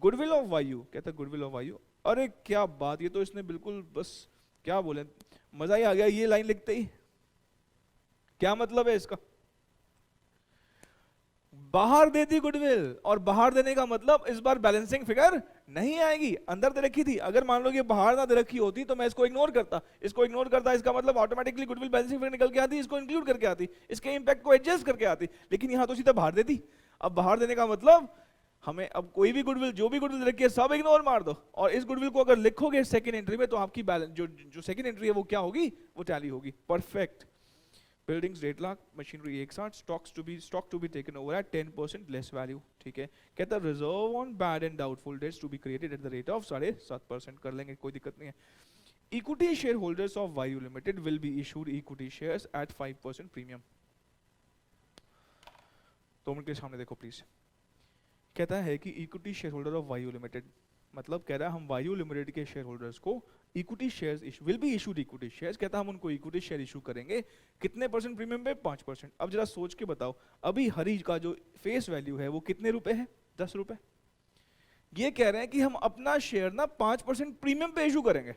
गुडविल ऑफ वायु, कहता है गुडविल ऑफ वायु। अरे क्या बात, ये तो इसने बिल्कुल बस क्या बोले, मजा ही आ गया ये लाइन लिखते ही। क्या मतलब है इसका? बाहर दे दी गुडविल, और बाहर देने का मतलब इस बार बैलेंसिंग फिगर नहीं आएगी, अंदर दे रखी थी। अगर मान लो ये बाहर ना दे रखी होती तो मैं इसको इग्नोर करता, इसका मतलब ऑटोमेटिकली गुडविल बैलेंसिंग फिगर निकल के आती, इसको इंक्लूड करके आती, इसके इंपैक्ट को एडजस्ट करके आती। लेकिन यहां तो सीधा बाहर दे दी। अब बाहर देने का मतलब हमें अब कोई भी गुडविल, जो भी गुडविल रखी है सब इग्नोर मार दो, और इस गुडविल को अगर लिखोगे सेकंड एंट्री में तो आपकी बैलेंस जो सेकंड एंट्री है वो क्या होगी? वो टैली होगी। Perfect. Buildings 1.5 lakh, machinery 160, stock to be taken over at 10% less value. ठीक है, कहता है reserve on bad and doubtful debts to be created at the rate of 7.5%। कर लेंगे, कोई दिक्कत नहीं है। Equity share holders of Vayu Limited will be issued equity shares at 5% premium. 2 minute के सामने देखो प्लीज। कहता है कि equity share holder of Vayu limited, मतलब कह रहा है हम वायु लिमिटेड के शेयर होल्डर्स को equity shares will be issued equity shares. कहता है हम उनको इक्विटी शेयर इशू करेंगे। कितने परसेंट प्रीमियम पे? 5%। अब जरा सोच के बताओ, अभी हरी का जो फेस वैल्यू है वो कितने रुपए है? 10 रुपए। ये कह रहे हैं कि हम अपना शेयर ना 5% प्रीमियम पे इशू करेंगे।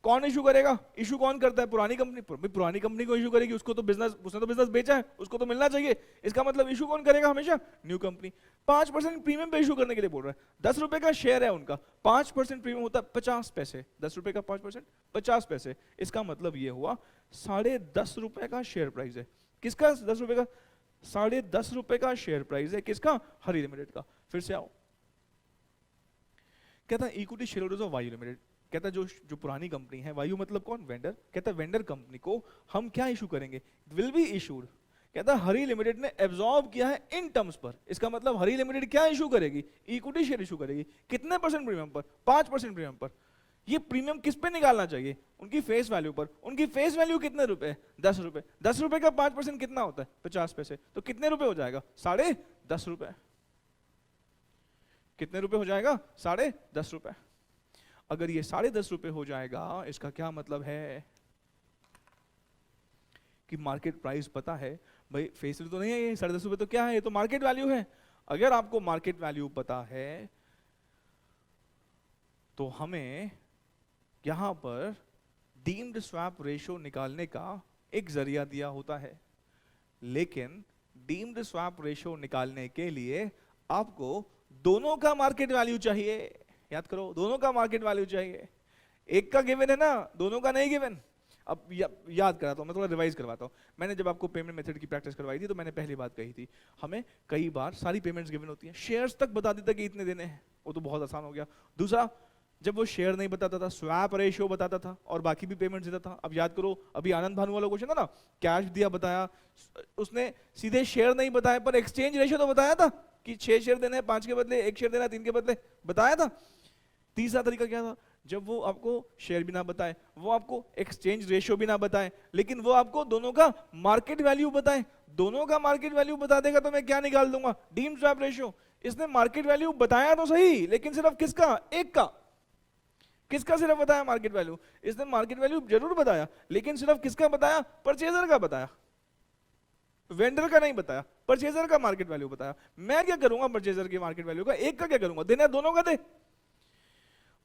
कौन इशू करेगा? इशू कौन करता है? पुरानी कंपनी। पुरानी कंपनी को इशू करेगी, उसको तो बिजनेस, उसने तो बिजनेस बेचा है, उसको तो मिलना चाहिए। इसका मतलब इशू कौन करेगा? हमेशा न्यू कंपनी। 5% प्रीमियम पे इशू करने के लिए बोल रहा है। 10 रुपए का शेयर है उनका, 5% प्रीमियम होता है 50 पैसे। 10 रुपए का 5% 50 पैसे। इसका मतलब ये हुआ 10.5 रुपए का शेयर प्राइस है। किसका? 10 रुपए का 10.5 रुपए का शेयर प्राइस है। किसका? हरी लिमिटेड का। फिर से आओ, कहता है equity share holders of Vayu limited. कहता है जो पुरानी कंपनी है, वायु मतलब कौन? वेंडर। कहता है वेंडर कंपनी को हम क्या इशू करेंगे? Will be issued. कहता है हरी लिमिटेड ने एब्जॉर्ब किया है इन टर्म्स पर। इसका मतलब हरी लिमिटेड क्या इशू करेगी? इक्विटी शेयर इशू करेगी। कितने परसेंट प्रीमियम पर? 5% प्रीमियम पर। ये प्रीमियम किस पे निकालना चाहिए? उनकी फेस वैल्यू पर। उनकी फेस वैल्यू कितने रुपए? 10 रुपए। 10 रुपए का 5% कितना होता है? 50 पैसे। तो कितने रुपए हो जाएगा? 10.5 रुपए। कितने रुपए हो जाएगा? 10.5 रुपए। अगर ये 10.5 रुपए हो जाएगा, इसका क्या मतलब है कि मार्केट प्राइस पता है भाई। फेस वैल्यू तो नहीं है ये 10.5 रुपए, तो क्या है? ये तो मार्केट वैल्यू है। अगर आपको मार्केट वैल्यू पता है तो हमें यहां पर डीम्ड स्वैप रेशियो निकालने का एक जरिया दिया होता है। लेकिन डीम्ड स्वैप रेशियो निकालने के लिए आपको दोनों का मार्केट वैल्यू चाहिए। याद करो, दोनों का मार्केट वैल्यू चाहिए। एक का गिवन है ना, दोनों का नहीं गिवन। अब याद कराता हूं, मैं थोड़ा रिवाइज करवाता हूं। मैंने जब आपको पेमेंट मेथड की प्रैक्टिस करवाई थी तो मैंने पहली बात कही थी, हमें कई बार सारी पेमेंट्स गिवन होती हैं, शेयर्स तक बता देता कि इतने देने हैं, वो तो बहुत आसान हो गया। दूसरा, जब वो शेयर नहीं बताता था, स्वैप रेशियो बताता था और बाकी भी पेमेंट्स देता था। अब याद करो, अभी आनंद भानु वाला क्वेश्चन था ना, कैश दिया बताया, उसने सीधे शेयर नहीं बताया पर एक्सचेंज रेशियो तो बताया था कि 6 शेयर देने हैं 5 के बदले, 1 शेयर देना है 3 के बदले, बताया था। तीसरा तरीका क्या था? जब वो आपको शेयर भी ना बताए, वो आपको एक्सचेंज रेशियो भी ना बताए, लेकिन वो आपको दोनों का मार्केट वैल्यू बताए। दोनों का मार्केट वैल्यू बता देगा तो मैं क्या निकाल दूंगा? Deemed swap ratio. इसने मार्केट वैल्यू बताया तो सही, लेकिन सिर्फ किसका? एक का। किसका सिर्फ बताया मार्केट वैल्यू? इसने मार्केट वैल्यू जरूर बताया, लेकिन सिर्फ किसका बताया? परचेजर का बताया, वेंडर का नहीं बताया, परचेजर का मार्केट वैल्यू बताया। मैं क्या करूंगा परचेजर के मार्केट वैल्यू का? एक का क्या करूंगा? देना दोनों का दे।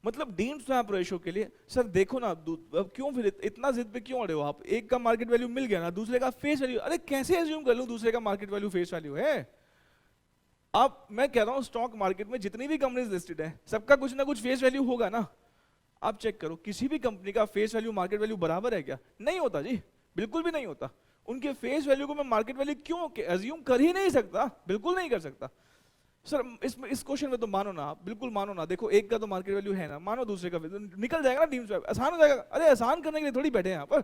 मतलब डीम्ड स्वैप रेशियो के लिए सर देखो ना, क्यों फिर इतना जिद पे क्यों अड़े हो आप? एक का मार्केट वैल्यू मिल गया ना, दूसरे का फेस वैल्यू, अरे कैसे एज्यूम कर लूं दूसरे का मार्केट वैल्यू फेस वैल्यू है? अब मैं कह रहा हूं स्टॉक मार्केट में जितनी भी कंपनीज लिस्टेड है सबका कुछ ना कुछ फेस वैल्यू होगा ना। आप चेक करो, किसी भी कंपनी का फेस वैल्यू मार्केट वैल्यू बराबर है क्या? नहीं होता जी, बिल्कुल भी नहीं होता। उनके फेस वैल्यू को मैं मार्केट वैल्यू क्यों एज्यूम कर ही नहीं सकता, बिल्कुल नहीं कर सकता। सर इस क्वेश्चन में तो मानो ना आप, बिल्कुल मानो ना। देखो एक का तो मार्केट वैल्यू है ना, मानो दूसरे का निकल जाएगा ना डीम्ड स्वैप, आसान हो जाएगा। अरे आसान करने के लिए थोड़ी बैठे हैं यहाँ पर,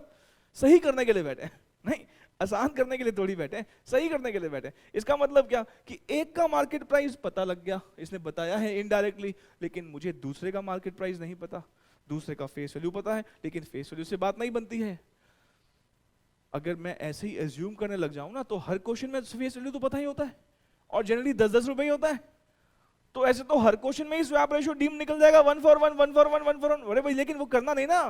सही करने के लिए बैठे हैं। नहीं, आसान करने के लिए थोड़ी बैठे हैं, सही करने के लिए बैठे हैं। इसका मतलब क्या कि एक का मार्केट प्राइस पता लग गया, इसने बताया है इनडायरेक्टली, लेकिन मुझे दूसरे का मार्केट प्राइस नहीं पता। दूसरे का फेस वैल्यू पता है, लेकिन फेस वैल्यू से बात नहीं बनती है। अगर मैं ऐसे ही एज्यूम करने लग जाऊं ना, तो हर क्वेश्चन में फेस वैल्यू तो पता ही होता है, और जनरली 10-10 रुपए ही होता है। तो ऐसे तो हर क्वेश्चन में ही स्वैप रेशियो डीम निकल जाएगा, 1:1, 1:1, 1:1। अरे भाई, लेकिन वो करना नहीं ना।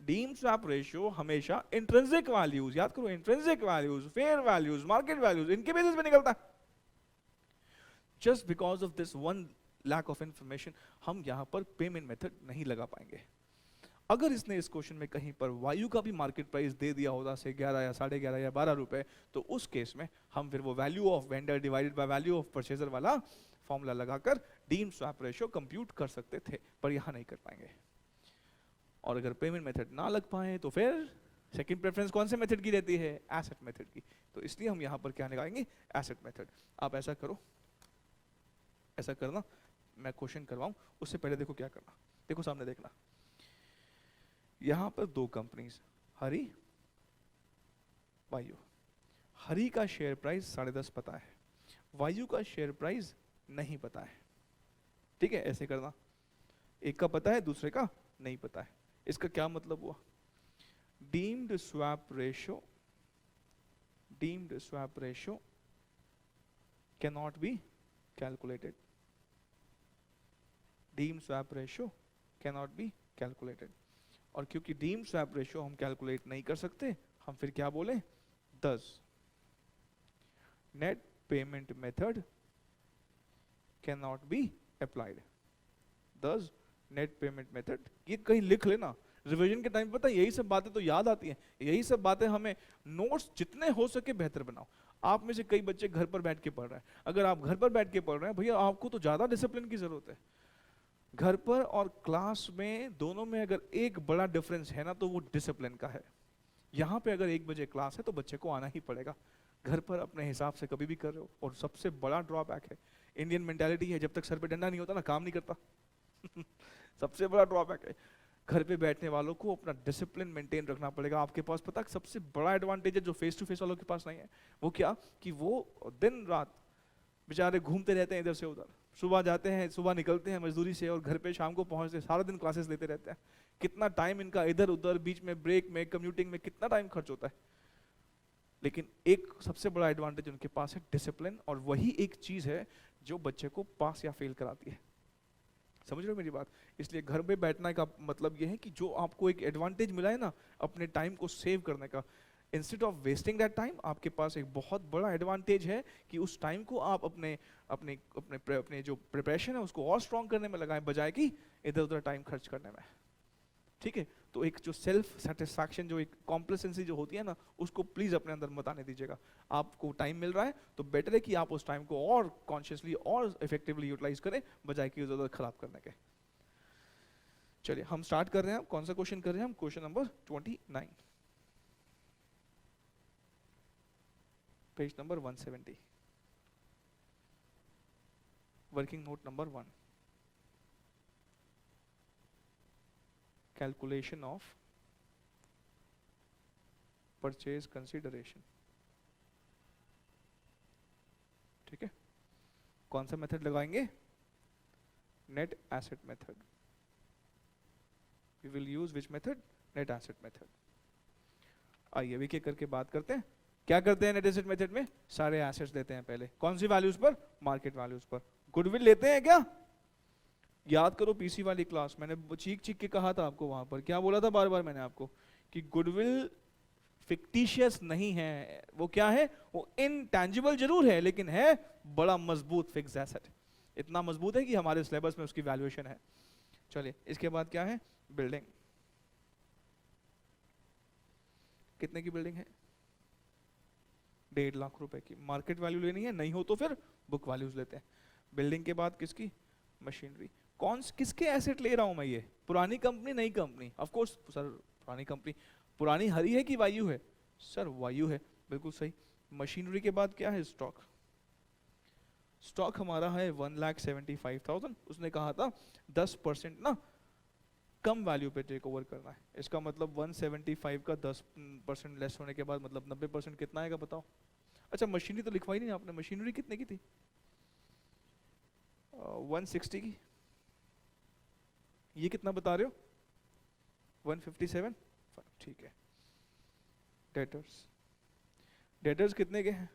डीम स्वैप रेशियो हमेशा इंट्रिंसिक वैल्यूज, याद करो, intrinsic values, fair values, market values, इनके बेसिस पे निकलता है। Just because of this one lack of information हम यहां पर पेमेंट मेथड नहीं लगा पाएंगे। अगर इसने इस क्वेश्चन में कहीं पर वायु का भी मार्केट प्राइस दे दिया होता, से 11 या 11.5 या 12 रुपए, तो उस केस में हम फिर वो value of vendor divided by value of purchaser वाला फॉर्मूला लगाकर डीम स्वैप रेशियो कंप्यूट कर सकते थे, पर यहां नहीं कर पाएंगे। और अगर पेमेंट मेथड ना लग पाए तो फिर सेकंड प्रेफरेंस कौन से मेथड की रहती है? एसेट मेथड की। तो इसलिए हम यहां पर क्या लगाएंगे? Asset method. आप ऐसा करो, ऐसा करना, मैं क्वेश्चन करवाऊं उससे पहले देखो क्या करना। देखो सामने देखना, यहां पर दो कंपनीज, हरी, वायु। हरी का शेयर प्राइस 10.5 पता है, वायु का शेयर प्राइस नहीं पता है। ठीक है, ऐसे करना, एक का पता है दूसरे का नहीं पता है। इसका क्या मतलब हुआ? Deemed swap ratio, deemed swap ratio can not be calculated, deemed swap ratio can not be calculated. और क्योंकि डीम्ड स्वैप रेशियो हम कैलकुलेट नहीं कर सकते, हम फिर क्या बोले? 10 net payment method can not be applied. 10 net payment method, ये कहीं लिख लेना, रिवीजन के टाइम पता है यही सब बातें तो याद आती हैं, यही सब बातें हमें नोट्स जितने हो सके बेहतर बनाओ। आप में से कई बच्चे घर पर बैठ के पढ़ रहे हैं, अगर आप घर पर बैठ के पढ़ रहे हैं भैया, आपको तो ज्यादा डिसिप्लिन की जरूरत है। घर पर और क्लास में दोनों में अगर एक बड़ा डिफरेंस है ना, तो वो डिसिप्लिन का है। यहाँ पे अगर 1 बजे क्लास है तो बच्चे को आना ही पड़ेगा। घर पर अपने हिसाब से कभी भी कर रहे हो। और सबसे बड़ा ड्रॉबैक है, इंडियन मेंटालिटी है, जब तक सर पे डंडा नहीं होता ना काम नहीं करता। सबसे बड़ा ड्रॉबैक है। घर पे बैठने वालों को अपना डिसिप्लिन मेंटेन रखना पड़ेगा। आपके पास पता है सबसे बड़ा एडवांटेज है जो फेस टू फेस वालों के पास नहीं है, वो क्या? कि वो दिन रात बेचारे घूमते रहते हैं इधर से उधर, सुबह जाते हैं, सुबह निकलते हैं मजदूरी से, और घर पे शाम को पहुंचते, सारा दिन क्लासेस लेते रहते हैं। कितना टाइम इनका इधर उधर, बीच में ब्रेक में, कम्यूटिंग में कितना टाइम खर्च होता है। लेकिन एक सबसे बड़ा एडवांटेज उनके पास है, डिसिप्लिन, और वही एक चीज है जो बच्चे को पास या फेल कराती है। समझ रहे हो मेरी बात? इसलिए घर पे बैठने का मतलब ये है कि जो आपको एक एडवांटेज मिला है ना अपने टाइम को सेव करने का, instead of wasting that time, आपके पास एक बहुत बड़ा एडवांटेज है कि उस टाइम को आप अपने अपने अपने अपने जो प्रिपरेशन है उसको और स्ट्रॉन्ग करने में लगाएं, बजाय कि इधर उधर टाइम खर्च करने में। ठीक है, तो एक जो सेल्फ सेटिस्फैक्शन, जो एक कॉम्प्लेसेंसी जो होती है ना, उसको प्लीज अपने अंदर मत आने दीजिएगा। आपको टाइम मिल रहा है तो बेटर है कि आप उस टाइम को और कॉन्शियसली और इफेक्टिवली यूटिलाइज करें, बजाय कि उधर उधर खराब करने के। चलिए हम स्टार्ट कर रहे हैं। कौन सा क्वेश्चन कर रहे हैं हम? Question number 29, page number 170, working note number 1, calculation of purchase consideration. ठीक है, कौन सा मेथड लगाएंगे? Net asset method. We will use which method? Net asset method. आइए अभी एक करके बात करते हैं। क्या करते हैं नेट एसेट मेथड में? सारे एसेट्स लेते हैं पहले, कौन सी वैल्यूज पर? मार्केट वैल्यूज पर। गुडविल लेते हैं क्या? याद करो पीसी वाली क्लास, मैंने चीख चीख के कहा था आपको, वहां पर क्या बोला था बार बार मैंने आपको, कि गुडविल फिक्टिशियस नहीं है, वो क्या है? वो इनटैंजिबल जरूर है, लेकिन है बड़ा मजबूत फिक्स एसेट। इतना मजबूत है कि हमारे सिलेबस में उसकी वैल्यूएशन है। चलिए इसके बाद क्या है? बिल्डिंग। कितने की बिल्डिंग है? 1.5 लाख रुपए की। मार्केट वैल्यू लेनी है, नहीं हो तो फिर बुक वैल्यूज लेते हैं। बिल्डिंग के बाद किसकी? मशीनरी। किसके एसेट ले रहा हूं मैं? ये पुरानी कंपनी, नई कंपनी? ऑफ कोर्स सर पुरानी कंपनी। पुरानी हरी है कि वायु है? सर वायु है, बिल्कुल सही। मशीनरी के बाद क्या है? स्टॉक। स्टॉक हमारा है 1,75,000। उसने कहा था 10% ना कम वैल्यू पे टेक ओवर करना है। इसका मतलब 175 का 10% लेस होने के बाद मतलब 90% कितना आएगा बताओ। अच्छा मशीनरी तो लिखवाई नहीं आपने, मशीनरी कितने की थी? 160 की। ये कितना बता रहे हो? 157। ठीक है। डेटर्स, डेटर्स कितने के हैं?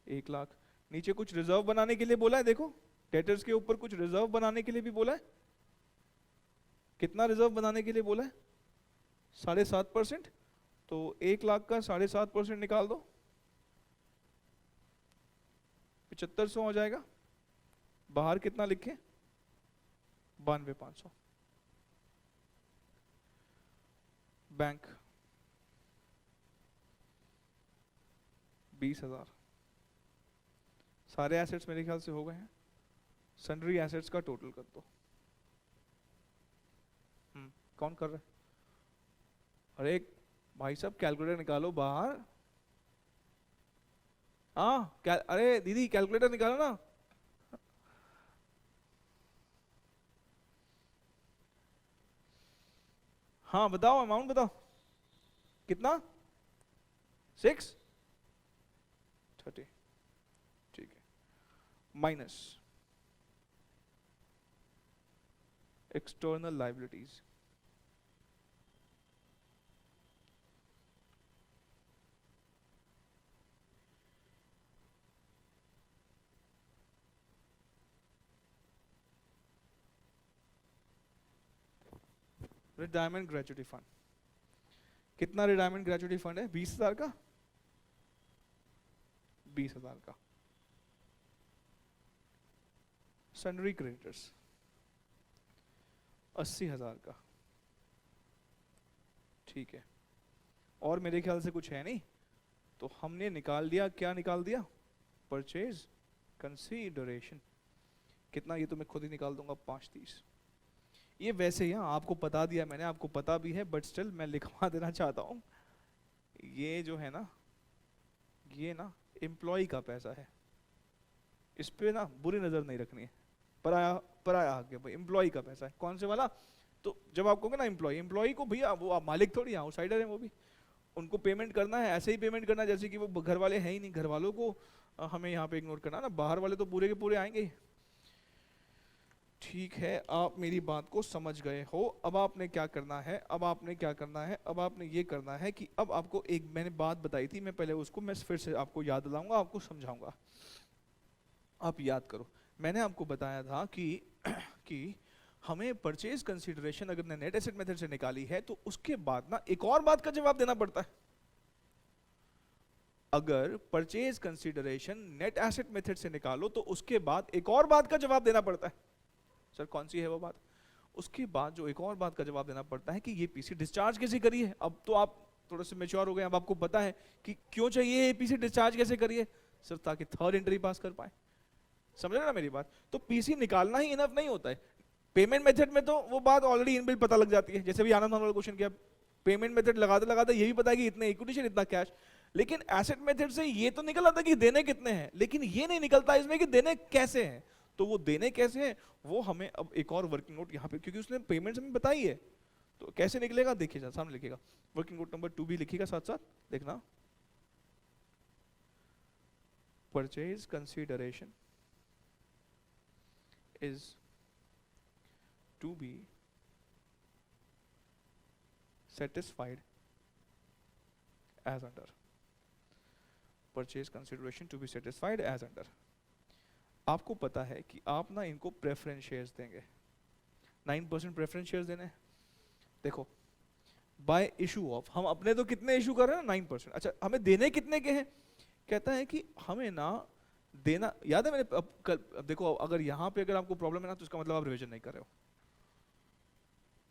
1 लाख। नीचे कुछ रिजर्व बनाने के लिए बोला है, देखो डेटर्स के ऊपर कुछ रिजर्व बनाने के लिए भी बोला है। कितना रिजर्व बनाने के लिए बोला है? 7.5%। तो 1 लाख का 7.5% निकाल दो, 7500 हो जाएगा। बाहर कितना लिखे? 92,500। बैंक 20,000। सारे एसेट्स मेरे ख्याल से हो गए हैं। सन्ड्री एसेट्स का टोटल कर दो। कौन कर रहा है? अरे भाई साहब कैलकुलेटर निकालो बाहर। अरे दीदी कैलकुलेटर निकालो ना। हाँ बताओ, अमाउंट बताओ कितना? 630। ठीक है। Minus external liabilities, retirement gratuity fund. कितना रिटायरमेंट ग्रेचुटी फंड है? 20,000 का। 20,000 का। सन्ड्री क्रेडिटर्स 80,000 का। ठीक है। और मेरे ख्याल से कुछ है नहीं, तो हमने निकाल दिया। क्या निकाल दिया? Purchase consideration. कितना? ये तो मैं खुद ही निकाल दूंगा, 530। ये वैसे ही आपको बता दिया मैंने, आपको पता भी है, बट स्टिल मैं लिखवा देना चाहता हूँ। ये जो है ना, ये ना एम्प्लॉय का पैसा है, इस पे ना बुरी नजर नहीं रखनी है। पराया पराया आगे भाई, एम्प्लॉय का पैसा है। कौन से वाला? तो जब आप कहोगे ना एम्प्लॉय, एम्प्लॉय को भैया वो आप मालिक थोड़ी, आउटसाइडर है वो भी, उनको पेमेंट करना है। ऐसे ही पेमेंट करना जैसे कि वो घर वाले हैं ही नहीं। घर वालों को हमें यहाँ पे इग्नोर करना ना, बाहर वाले तो पूरे के पूरे आएंगे। ठीक है, आप मेरी बात को समझ गए हो। अब आपने क्या करना है? अब आपने क्या करना है? अब आपने ये करना है कि अब आपको एक मैंने बात बताई थी, मैं पहले उसको मैं फिर से आपको याद दिलाऊंगा, आपको समझाऊंगा, आप याद करो। मैंने आपको बताया था कि हमें परचेज कंसीडरेशन अगर नेट एसेट मेथड से निकाली है तो उसके बाद ना एक और बात का जवाब देना पड़ता है। अगर purchase consideration net asset method से निकालो तो उसके बाद एक और बात का जवाब देना पड़ता है। सर कौन सी है वो बात? उसके बाद जो एक और बात का जवाब देना पड़ता है कि ये पीसी डिस्चार्ज कैसे करी है। अब तो आप थोड़े से मेच्योर हो गए, अब आपको पता है कि क्यों चाहिए ये पीसी डिस्चार्ज कैसे करिए। सर ताकि थर्ड एंट्री पास कर पाए। समझ रहे ना मेरी बात? तो पीसी निकालना ही इनफ नहीं होता है। पेमेंट मेथड में तो वो बात ऑलरेडी इनबिल्ट पता लग जाती है, जैसे भी आनंद वाला क्वेश्चन किया, पेमेंट मेथड लगाते लगाते ये भी पता है कि इतने इक्विटी शेयर इतना कैश। लेकिन एसेट मेथड से ये तो निकल आता कि देने कितने हैं, लेकिन ये नहीं निकलता इसमें कि देने कैसे हैं। तो वो देने कैसे हैं वो हमें अब एक और वर्किंग नोट यहाँ पे, क्योंकि उसने पेमेंट हमें बताई है, तो कैसे निकलेगा देखिए सामने लिखेगा। वर्किंग नोट नंबर 2 भी लिखिएगा साथ साथ, देखना। Purchase consideration is to be satisfied as under. Purchase consideration to be satisfied as under. आपको पता है कि आप ना इनको प्रेफरेंस शेयर्स देंगे, 9% प्रेफरेंस शेयर्स देने। देखो बाय इशू ऑफ, हम अपने तो कितने इशू कर रहे हैं? 9%। अच्छा हमें देने कितने के हैं? कहता है कि हमें ना देना, याद है मैंने अब देखो, अगर यहाँ पे अगर आपको प्रॉब्लम है ना तो इसका मतलब आप रिवीजन नहीं कर रहे हो।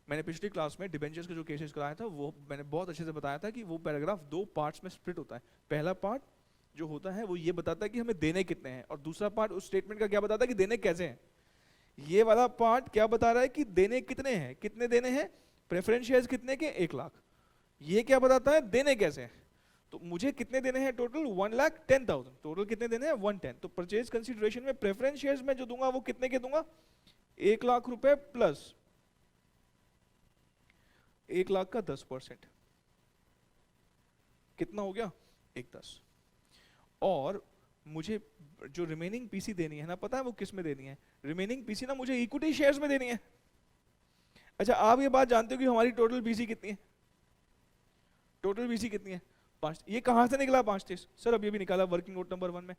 मैंने पिछली क्लास में डिबेंचर्स के जो केसेस कराया था वो मैंने बहुत अच्छे से बताया था कि वो पैराग्राफ 2 पार्ट्स में स्प्लिट होता है। पहला पार्ट जो होता है वो ये बताता है कि हमें देने कितने हैं, और दूसरा पार्ट उस स्टेटमेंट का क्या बताता है कि देने कैसे हैं। ये वाला पार्ट क्या बता रहा है कि देने कितने हैं, कितने देने हैं, प्रेफरेंस शेयर्स कितने के? 1 लाख। ये क्या बताता है? देने कैसे हैं। तो मुझे कितने देने हैं टोटल? 1,10,000। टोटल कितने देने हैं? 110। तो परचेज कंसीडरेशन में प्रेफरेंस शेयर्स में जो दूंगा वो कितने के दूंगा? 1 लाख रुपए प्लस 1 लाख का 10%, कितना हो गया? 1/10। और मुझे जो रिमेनिंग पीसी देनी है ना, पता है वो किस में देनी है? रिमेनिंग पीसी ना मुझे इक्विटी शेयर्स में देनी है। अच्छा, आप ये बात जानते हो कि हमारी टोटल पीसी कितनी है? टोटल पीसी कितनी है? 5। ये कहां से निकला 530? सर अब ये भी निकाला वर्किंग नोट नंबर 1 में।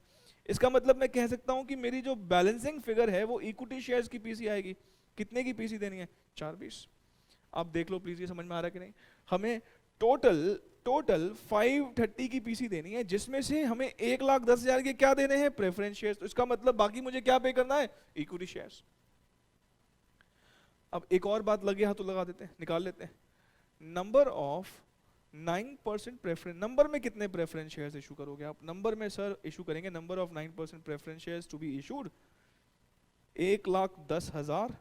इसका मतलब मैं कह सकता हूं कि मेरी जो बैलेंसिंग फिगर है वो इक्विटी शेयर्स की पीसी आएगी। कितने की पीसी देनी है? 420। आप देख लो प्लीज, ये समझ में आ रहा है कि नहीं? हमें टोटल टोटल 530 की पीसी देनी है, जिसमें से हमें 1,10,000 के क्या देने हैं? Preference shares. तो इसका मतलब बाकी मुझे क्या पे करना है? Equity shares. अब एक और बात लगे हाथ तो लगा देते हैं, निकाल लेते हैं। नंबर ऑफ 9% प्रेफरेंस, नंबर में कितने प्रेफरेंस शेयर्स इशू करोगे आप? नंबर में सर इशू करेंगे number of 9% preference shares to be issued 1,10,000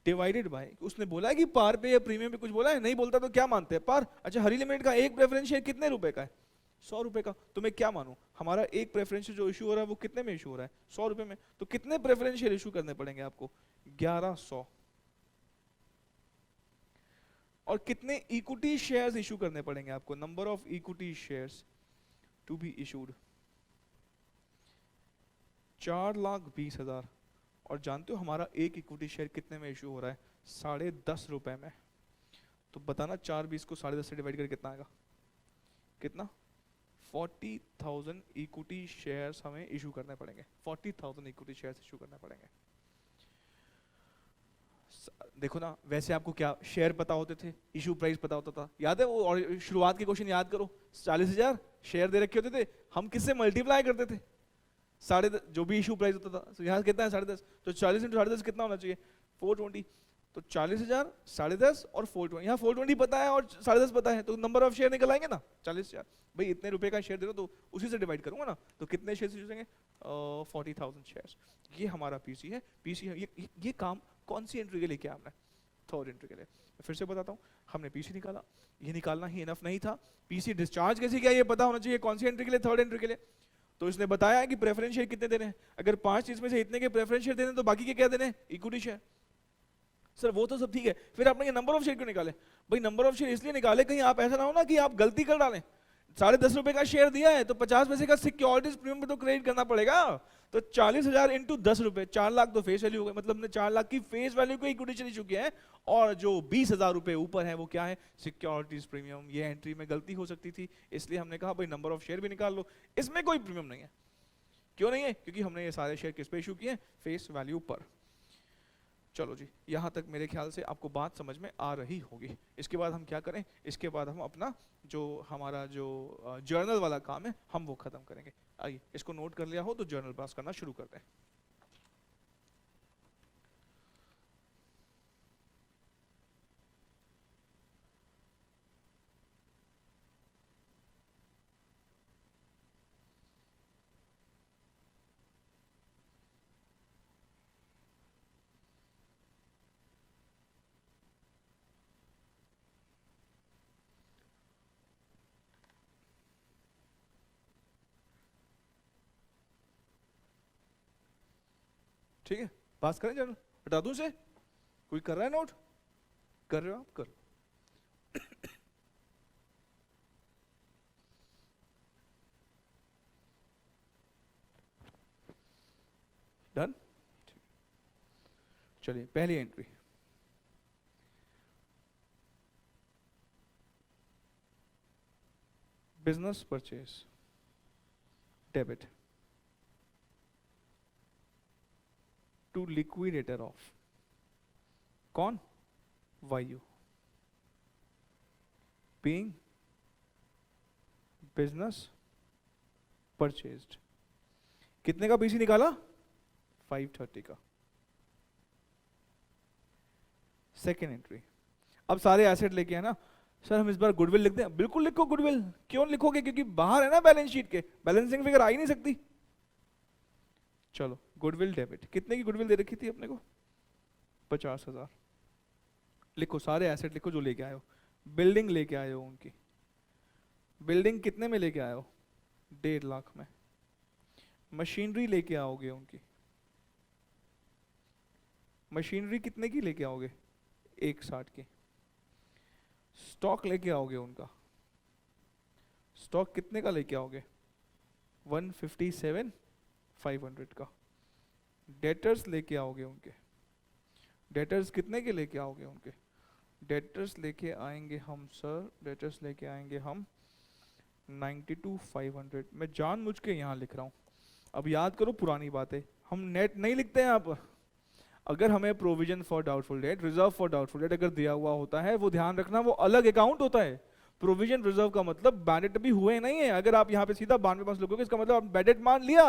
divided by, उसने बोला है कि पार पे या प्रीमियम पे कुछ बोला है? नहीं बोलता तो क्या मानते हैं? पार। अच्छा, हरी लिमिटेड का एक प्रेफरेंस शेयर कितने रुपए का है? 100 रुपए का। तो मैं क्या मानूं, हमारा एक प्रेफरेंस जो इशू हो रहा है वो कितने में इशू हो रहा है? 100 रुपए में। तो कितने प्रेफरेंस शेयर इशू करने पड़ेंगे आपको? 1100। और कितने इक्विटी शेयर्स इशू करने पड़ेंगे आपको? Number of equity shares to be issued 4,20,000। और जानते हो हमारा एक इक्विटी शेयर कितने में इशू हो रहा है? 10.5 रुपए में। तो बताना 420 को 10.5 से डिवाइड करके कितना आएगा? कितना? 40,000 इक्विटी शेयर्स हमें इशू करने पड़ेंगे। 40,000 इक्विटी शेयर्स इशू करने पड़ेंगे। देखो ना, वैसे आपको क्या शेयर पता होते थे, इशू प्राइस पता होता था, याद है वो? और शुरुआत के क्वेश्चन याद करो, 40,000 शेयर दे रखे होते थे, हम किससे मल्टीप्लाई करते थे? 10.5, जो भी इशू प्राइस होता था। तो यहाँ कितना है? 10.5। तो 40 इंटू 10.5 कितना होना चाहिए? 420। तो 40,000, 10.5 और 420। यहाँ 420 पता है और 10.5 पता है, तो नंबर ऑफ शेयर निकल आएंगे ना 40,000। भाई इतने रुपए का शेयर दे रहा तो उसी से डिवाइड करूंगा ना, तो कितने शेयर जुड़ेंगे? 40,000 शेयर्स। ये हमारा पीसी है। पीसी है, ये काम कौन सी एंट्री के लिए किया हमने? थर्ड एंट्री के लिए। फिर से बताता हूँ, हमने पीसी निकाला, ये निकालना ही इनफ नहीं था। पीसी डिस्चार्ज कैसे किया ये पता होना चाहिए, कौन सी एंट्री के लिए? थर्ड एंट्री के लिए। तो इसने बताया है कि प्रेफरेंस शेयर कितने देने हैं। अगर 5 चीज में से इतने के प्रेफरेंस शेयर देने तो बाकी के क्या देने? Equity share. सर वो तो सब ठीक है, फिर आपने ये नंबर ऑफ शेयर क्यों निकाले? भाई नंबर ऑफ शेयर इसलिए निकाले, कहीं आप ऐसा ना हो ना कि आप गलती कर डालें। 10.5 रुपए का शेयर दिया है तो 50 पैसे का सिक्योरिटीज प्रीमियम पे तो क्रेडिट करना पड़ेगा। तो 40,000 इंटू 10 रुपए, 4 लाख तो फेस वैल्यू हो गई, मतलब हमने 4 लाख की फेस वैल्यू को इक्विटी शेयर इशू किया है। और जो 20,000 रुपए ऊपर है वो क्या है? Securities premium. ये एंट्री में गलती हो सकती थी, इसलिए हमने कहा भाई नंबर ऑफ शेयर भी निकाल लो, इसमें कोई प्रीमियम नहीं है। क्यों नहीं है? क्योंकि हमने ये सारे शेयर किस पे इशू किए? फेस वैल्यू पर। चलो जी, यहाँ तक मेरे ख्याल से आपको बात समझ में आ रही होगी। इसके बाद हम क्या करें? इसके बाद हम अपना जो हमारा जो जर्नल वाला काम है हम वो खत्म करेंगे। आइए, इसको नोट कर लिया हो तो जर्नल पास करना शुरू करते हैं। ठीक है, पास करें जर्नल? हटा दूं से? कोई कर रहा है नोट? कर रहे हो आप? कर। डन। चलिए, पहली entry, business purchase debit to liquidator of कौन? Vayu, paying business purchased. कितने का पीसी निकाला? 530 का। सेकेंड एंट्री, अब सारे एसेट लेके है ना। सर हम इस बार गुडविल लिखते हैं? बिल्कुल लिखो गुडविल। क्यों लिखोगे? क्योंकि बाहर है ना बैलेंस शीट के, बैलेंसिंग फिगर आ ही नहीं सकती। चलो गुडविल डेबिट, कितने की गुडविल दे रखी थी अपने को? 50,000। लिखो सारे एसेट लिखो जो लेके आए हो। बिल्डिंग लेके आए हो उनकी, बिल्डिंग कितने में लेके आए हो? 1.5 लाख में। मशीनरी लेके आओगे उनकी, मशीनरी कितने की लेके आओगे? 160 की। स्टॉक लेके आओगे उनका, स्टॉक कितने का लेके आओगे? 157,500 का। डेटर्स लेके आओगे उनके, डेटर्स कितने के लेके आओगे उनके? डेटर्स लेके आएंगे हम सर, डेटर्स लेके आएंगे हम 92,500। मैं जानबूझ के यहाँ लिख रहा हूँ, अब याद करो पुरानी बातें, हम नेट नहीं लिखते हैं यहाँ पर। अगर हमें provision for doubtful debt, reserve for doubtful debt अगर दिया हुआ होता है, वो ध्यान रखना वो अलग अकाउंट होता है। प्रोविजन रिजर्व का मतलब बैड डेट भी हुए नहीं है। अगर आप यहाँ पे सीधा 92 लिखोगे, इसका मतलब आप बैड डेट मान लिया।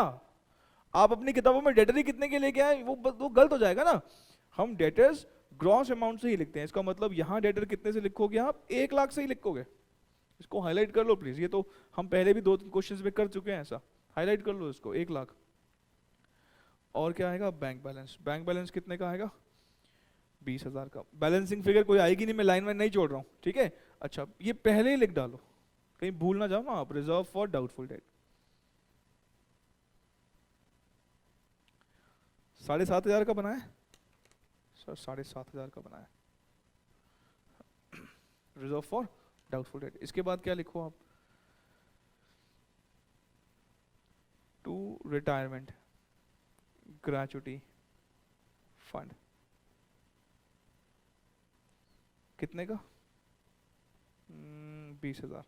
आप अपनी किताबों में डेटर ही कितने के लेके आए, वो गलत हो जाएगा ना। हम डेटर्स ग्रॉस अमाउंट से ही लिखते हैं, इसका मतलब यहाँ डेटर कितने से लिखोगे आप? 1 लाख से ही लिखोगे। इसको हाईलाइट कर लो प्लीज, ये तो हम पहले भी 2-3 क्वेश्चंस में कर चुके हैं ऐसा। हाईलाइट कर लो इसको, 1 लाख। और क्या आएगा? Bank balance. बैंक बैलेंस कितने का आएगा? 20,000 का। बैलेंसिंग फिगर कोई आएगी नहीं, मैं लाइन में नहीं जोड़ रहा हूँ, ठीक है। अच्छा, ये पहले ही लिख डालो, कहीं भूल ना जाओ ना आप। रिजर्व फॉर डाउटफुल डेट 7,500 का बनाया सर, 7,500 का बनाया रिजर्व फॉर डाउटफुल डेट। इसके बाद क्या लिखो आप? टू रिटायरमेंट ग्रेचुटी फंड कितने का? 20,000।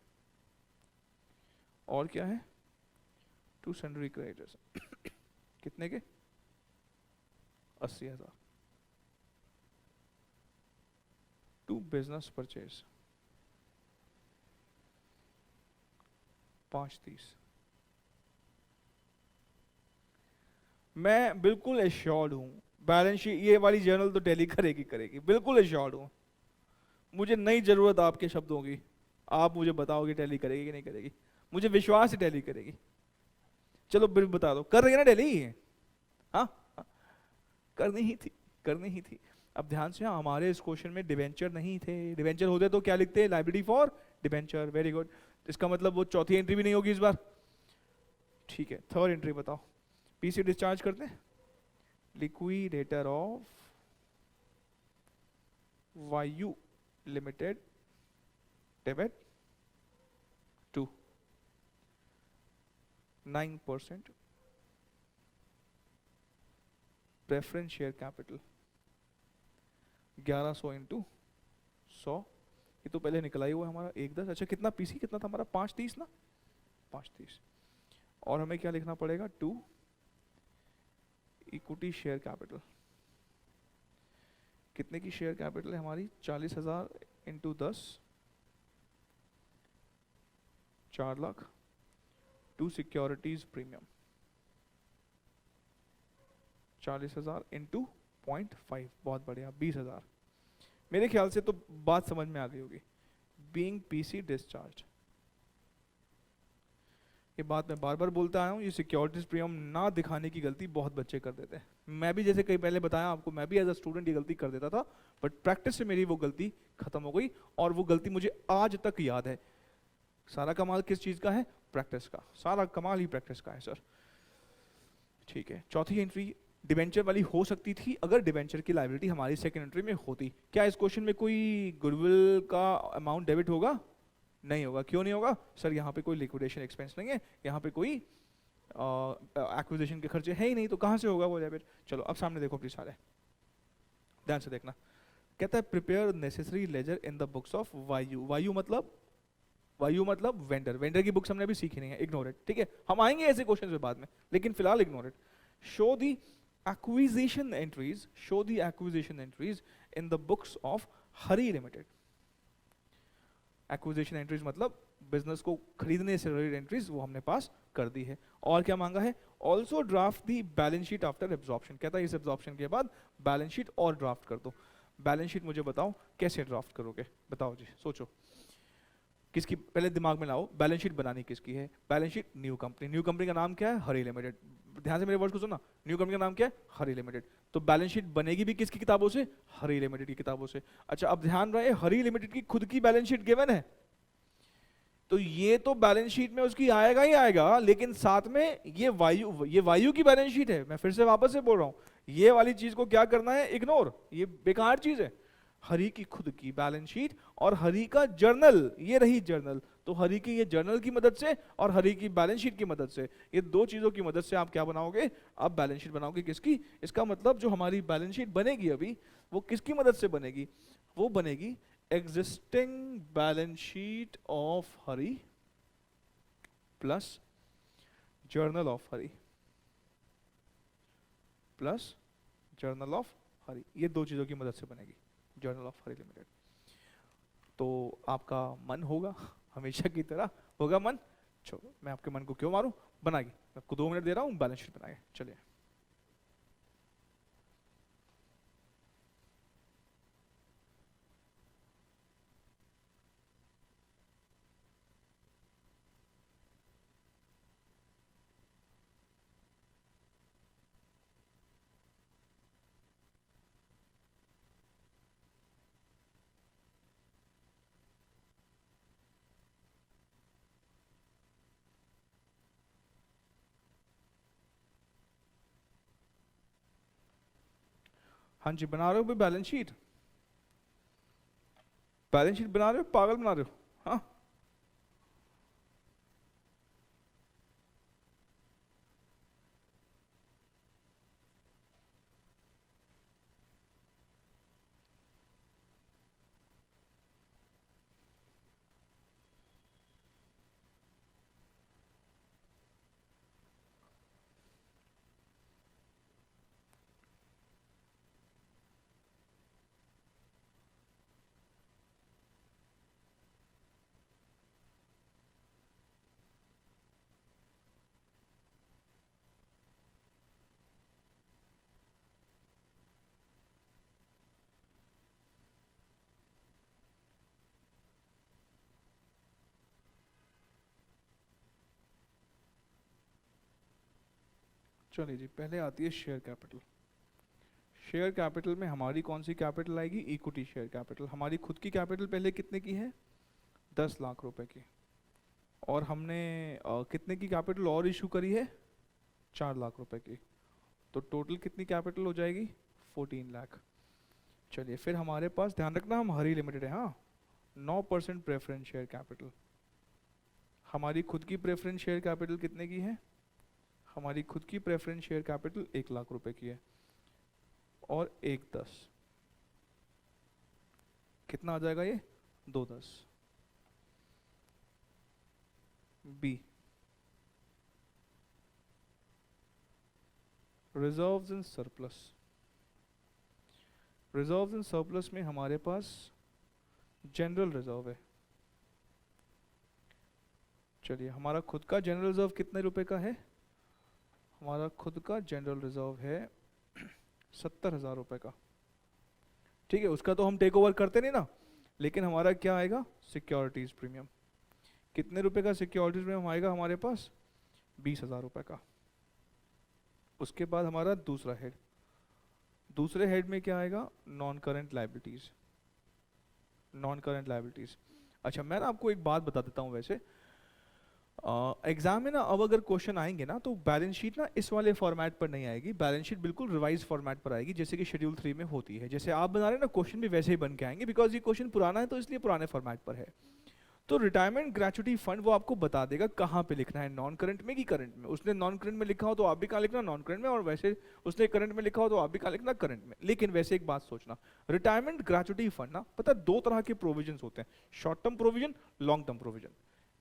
और क्या है? टू सन्ड्री क्रेडिटर्स कितने के? 80,000। To business purchase 530। मैं बिल्कुल एश्योर्ड हूं बैलेंस शीट ये वाली जर्नल तो टैली करेगी, बिल्कुल एश्योर्ड हूं। मुझे नहीं जरूरत आपके शब्दों की, आप मुझे बताओगे टैली करेगी कि नहीं करेगी। मुझे विश्वास है टैली करेगी। चलो बिल बता दो, कर रही है ना टैली? हाँ, करनी ही थी। अब ध्यान से, हमारे इस क्वेश्चन में डिवेंचर नहीं थे। डिवेंचर होते तो क्या लिखते? Liability for debenture. Very good. इसका मतलब वो चौथी एंट्री भी नहीं होगी इस बार, ठीक है। थर्ड एंट्री बताओ, पीसी डिस्चार्ज करते हैं। Liquidator of Vayu Limited debit to 9% preference share capital 1100 into 100। ये तो पहले निकला ही हुआ हमारा 1,10। अच्छा, कितना पीसी कितना था हमारा? 530 ना, 530। और हमें क्या लिखना पड़ेगा? To equity share capital. कितने की शेयर कैपिटल है हमारी? 40,000 into 10 4 lakh. To securities premium 40,000 into 0.5, बहुत बढ़िया, 20,000। मेरे ख्याल से तो बात समझ में आ गई होगी। बीइंग पीसी डिस्चार्ज, ये बात मैं बार बार बोलता आया हूँ, ये सिक्योरिटीज प्रीमियम ना दिखाने की गलती बहुत बच्चे कर देते हैं। मैं भी जैसे कई पहले बताया आपको, मैं भी एज अ स्टूडेंट ये गलती कर देता था, बट प्रैक्टिस से मेरी वो गलती खत्म हो गई और वो गलती मुझे आज तक याद है। सारा कमाल किस चीज का है? प्रैक्टिस का। सारा कमाल ही प्रैक्टिस का है सर, ठीक है। चौथी एंट्री डिवेंचर वाली हो सकती थी अगर डिवेंचर की लायबिलिटी हमारी सेकंड एंट्री में होती। क्या इस क्वेश्चन में कोई गुडविल का अमाउंट डेबिट होगा? नहीं होगा। क्यों नहीं होगा? सर यहाँ पे कोई लिक्विडेशन एक्सपेंस नहीं है, यहाँ पे कोई एक्विजिशन के खर्चे है ही नहीं, तो कहाँ से होगा वो डेबिट? चलो अब सामने देखो प्लीज, सारे ध्यान से देखना। कहता है prepare necessary laser in the books of वायु। वायु मतलब वेंडर। वेंडर की बुक्स हमने अभी सीखी नहीं है, इग्नोर इट, ठीक है। हम आएंगे ऐसे क्वेश्चन पे बाद में, लेकिन फिलहाल ignore it. Show the acquisition entries in the books of Hari Limited। acquisition entries मतलब बिजनेस को खरीदने से रिलेटेड एंट्रीज वो हमने पास कर दी है। और क्या मांगा है? Also draft the balance sheet after absorption. कहता है इस एब्जॉर्प्शन के बाद बैलेंस शीट और ड्राफ्ट कर दो। बैलेंस शीट मुझे बताओ कैसे ड्राफ्ट करोगे, बताओ जी, सोचो। किसकी पहले दिमाग में लाओ, बैलेंस शीट बनानी किसकी है? Balance sheet new company. New company का नाम क्या है? हरी लिमिटेड। ध्यान से मेरे वर्ड को सुनना, न्यू कंपनी का नाम क्या है? हरी लिमिटेड। तो बैलेंस शीट बनेगी भी किसकी किताबों से? हरी लिमिटेड की किताबों से। अच्छा, अब ध्यान रहे हरी लिमिटेड की खुद की बैलेंस शीट गिवन है, तो ये तो बैलेंस शीट में उसकी आएगा ही आएगा, लेकिन साथ में ये वायु की बैलेंस शीट है। मैं फिर से वापस से बोल रहा हूं, ये वाली चीज को क्या करना है? इग्नोर, ये बेकार चीज है। हरी की खुद की बैलेंस शीट और हरी का जर्नल, ये रही जर्नल। तो हरी की ये जर्नल की मदद से और हरी की बैलेंस शीट की मदद से, ये दो चीजों की मदद से आप क्या बनाओगे, आप बैलेंस शीट बनाओगे। किसकी? इसका मतलब जो हमारी बैलेंस शीट बनेगी अभी, वो किसकी मदद से बनेगी? वो बनेगी existing balance sheet of Hari plus journal of Hari plus journal of Hari, ये दो चीजों की मदद से बनेगी जर्नल ऑफ हरी लिमिटेड। तो आपका मन होगा, हमेशा की तरह होगा मन। चलो मैं आपके मन को क्यों मारूं, बनाएगी। मैं आपको 2 मिनट दे रहा हूं, बैलेंस शीट बनाएंगे। चलिए। हाँ जी, बना रहे हो भाई बैलेंस शीट? बैलेंस शीट बना रहे हो, पागल बना रहे हो? हाँ, चलिए जी, पहले आती है शेयर कैपिटल। शेयर कैपिटल में हमारी कौन सी कैपिटल आएगी? Equity share capital. हमारी खुद की कैपिटल पहले कितने की है? 10 लाख रुपए की। और हमने कितने की कैपिटल और इशू करी है? 4 लाख रुपए की। तो टोटल कितनी कैपिटल हो जाएगी? 14 लाख। चलिए, फिर हमारे पास ध्यान रखना हम हरी लिमिटेड है, हाँ, 9% प्रेफरेंस शेयर कैपिटल। हमारी खुद की प्रेफरेंस शेयर कैपिटल कितने की है? हमारी खुद की प्रेफरेंस शेयर कैपिटल 1 लाख रुपए की है। और 1 10 कितना आ जाएगा ये? 2 10। B, reserves in surplus. Reserves in surplus में हमारे पास जनरल रिजर्व है। चलिए, हमारा खुद का जनरल रिजर्व कितने रुपए का है? हमारा खुद का जनरल रिजर्व है 70,000 रुपए का। ठीक है, उसका तो हम टेक ओवर करते नहीं ना, लेकिन हमारा क्या आएगा? Securities premium. कितने रुपए का सिक्योरिटीज प्रीमियम आएगा हमारे पास? 20,000 रुपए का। उसके बाद हमारा दूसरा हेड, दूसरे हेड में क्या आएगा? Non current liabilities. Non current liabilities. अच्छा, मैं ना आपको एक बात बता देता हूँ। वैसे एग्जाम में ना अब अगर क्वेश्चन आएंगे ना, तो बैलेंस शीट ना इस वाले फॉर्मेट पर नहीं आएगी, बैलेंस शीट बिल्कुल रिवाइज फॉर्मेट पर आएगी, जैसे कि शेड्यूल 3 में होती है। जैसे आप बना रहे हैं ना, क्वेश्चन भी वैसे ही बन के आएंगे, बिकॉज ये क्वेश्चन पुराना है तो इसलिए पुराने फॉर्मेट पर है। तो रिटायरमेंट ग्रेचुटी फंड वो आपको बता देगा कहाँ पे लिखना है, नॉन करंट में कि करंट में। उसने नॉन करंट में लिखा हो तो आप भी कहाँ लिखना? नॉन करंट में। और वैसे उसने करंट में लिखा हो तो आप भी कहाँ लिखना? करंट में। लेकिन वैसे एक बात सोचना, रिटायरमेंट ग्रेचुटी फंड ना, पता है 2 तरह के प्रोविजन होते हैं, short term provision, long term provision.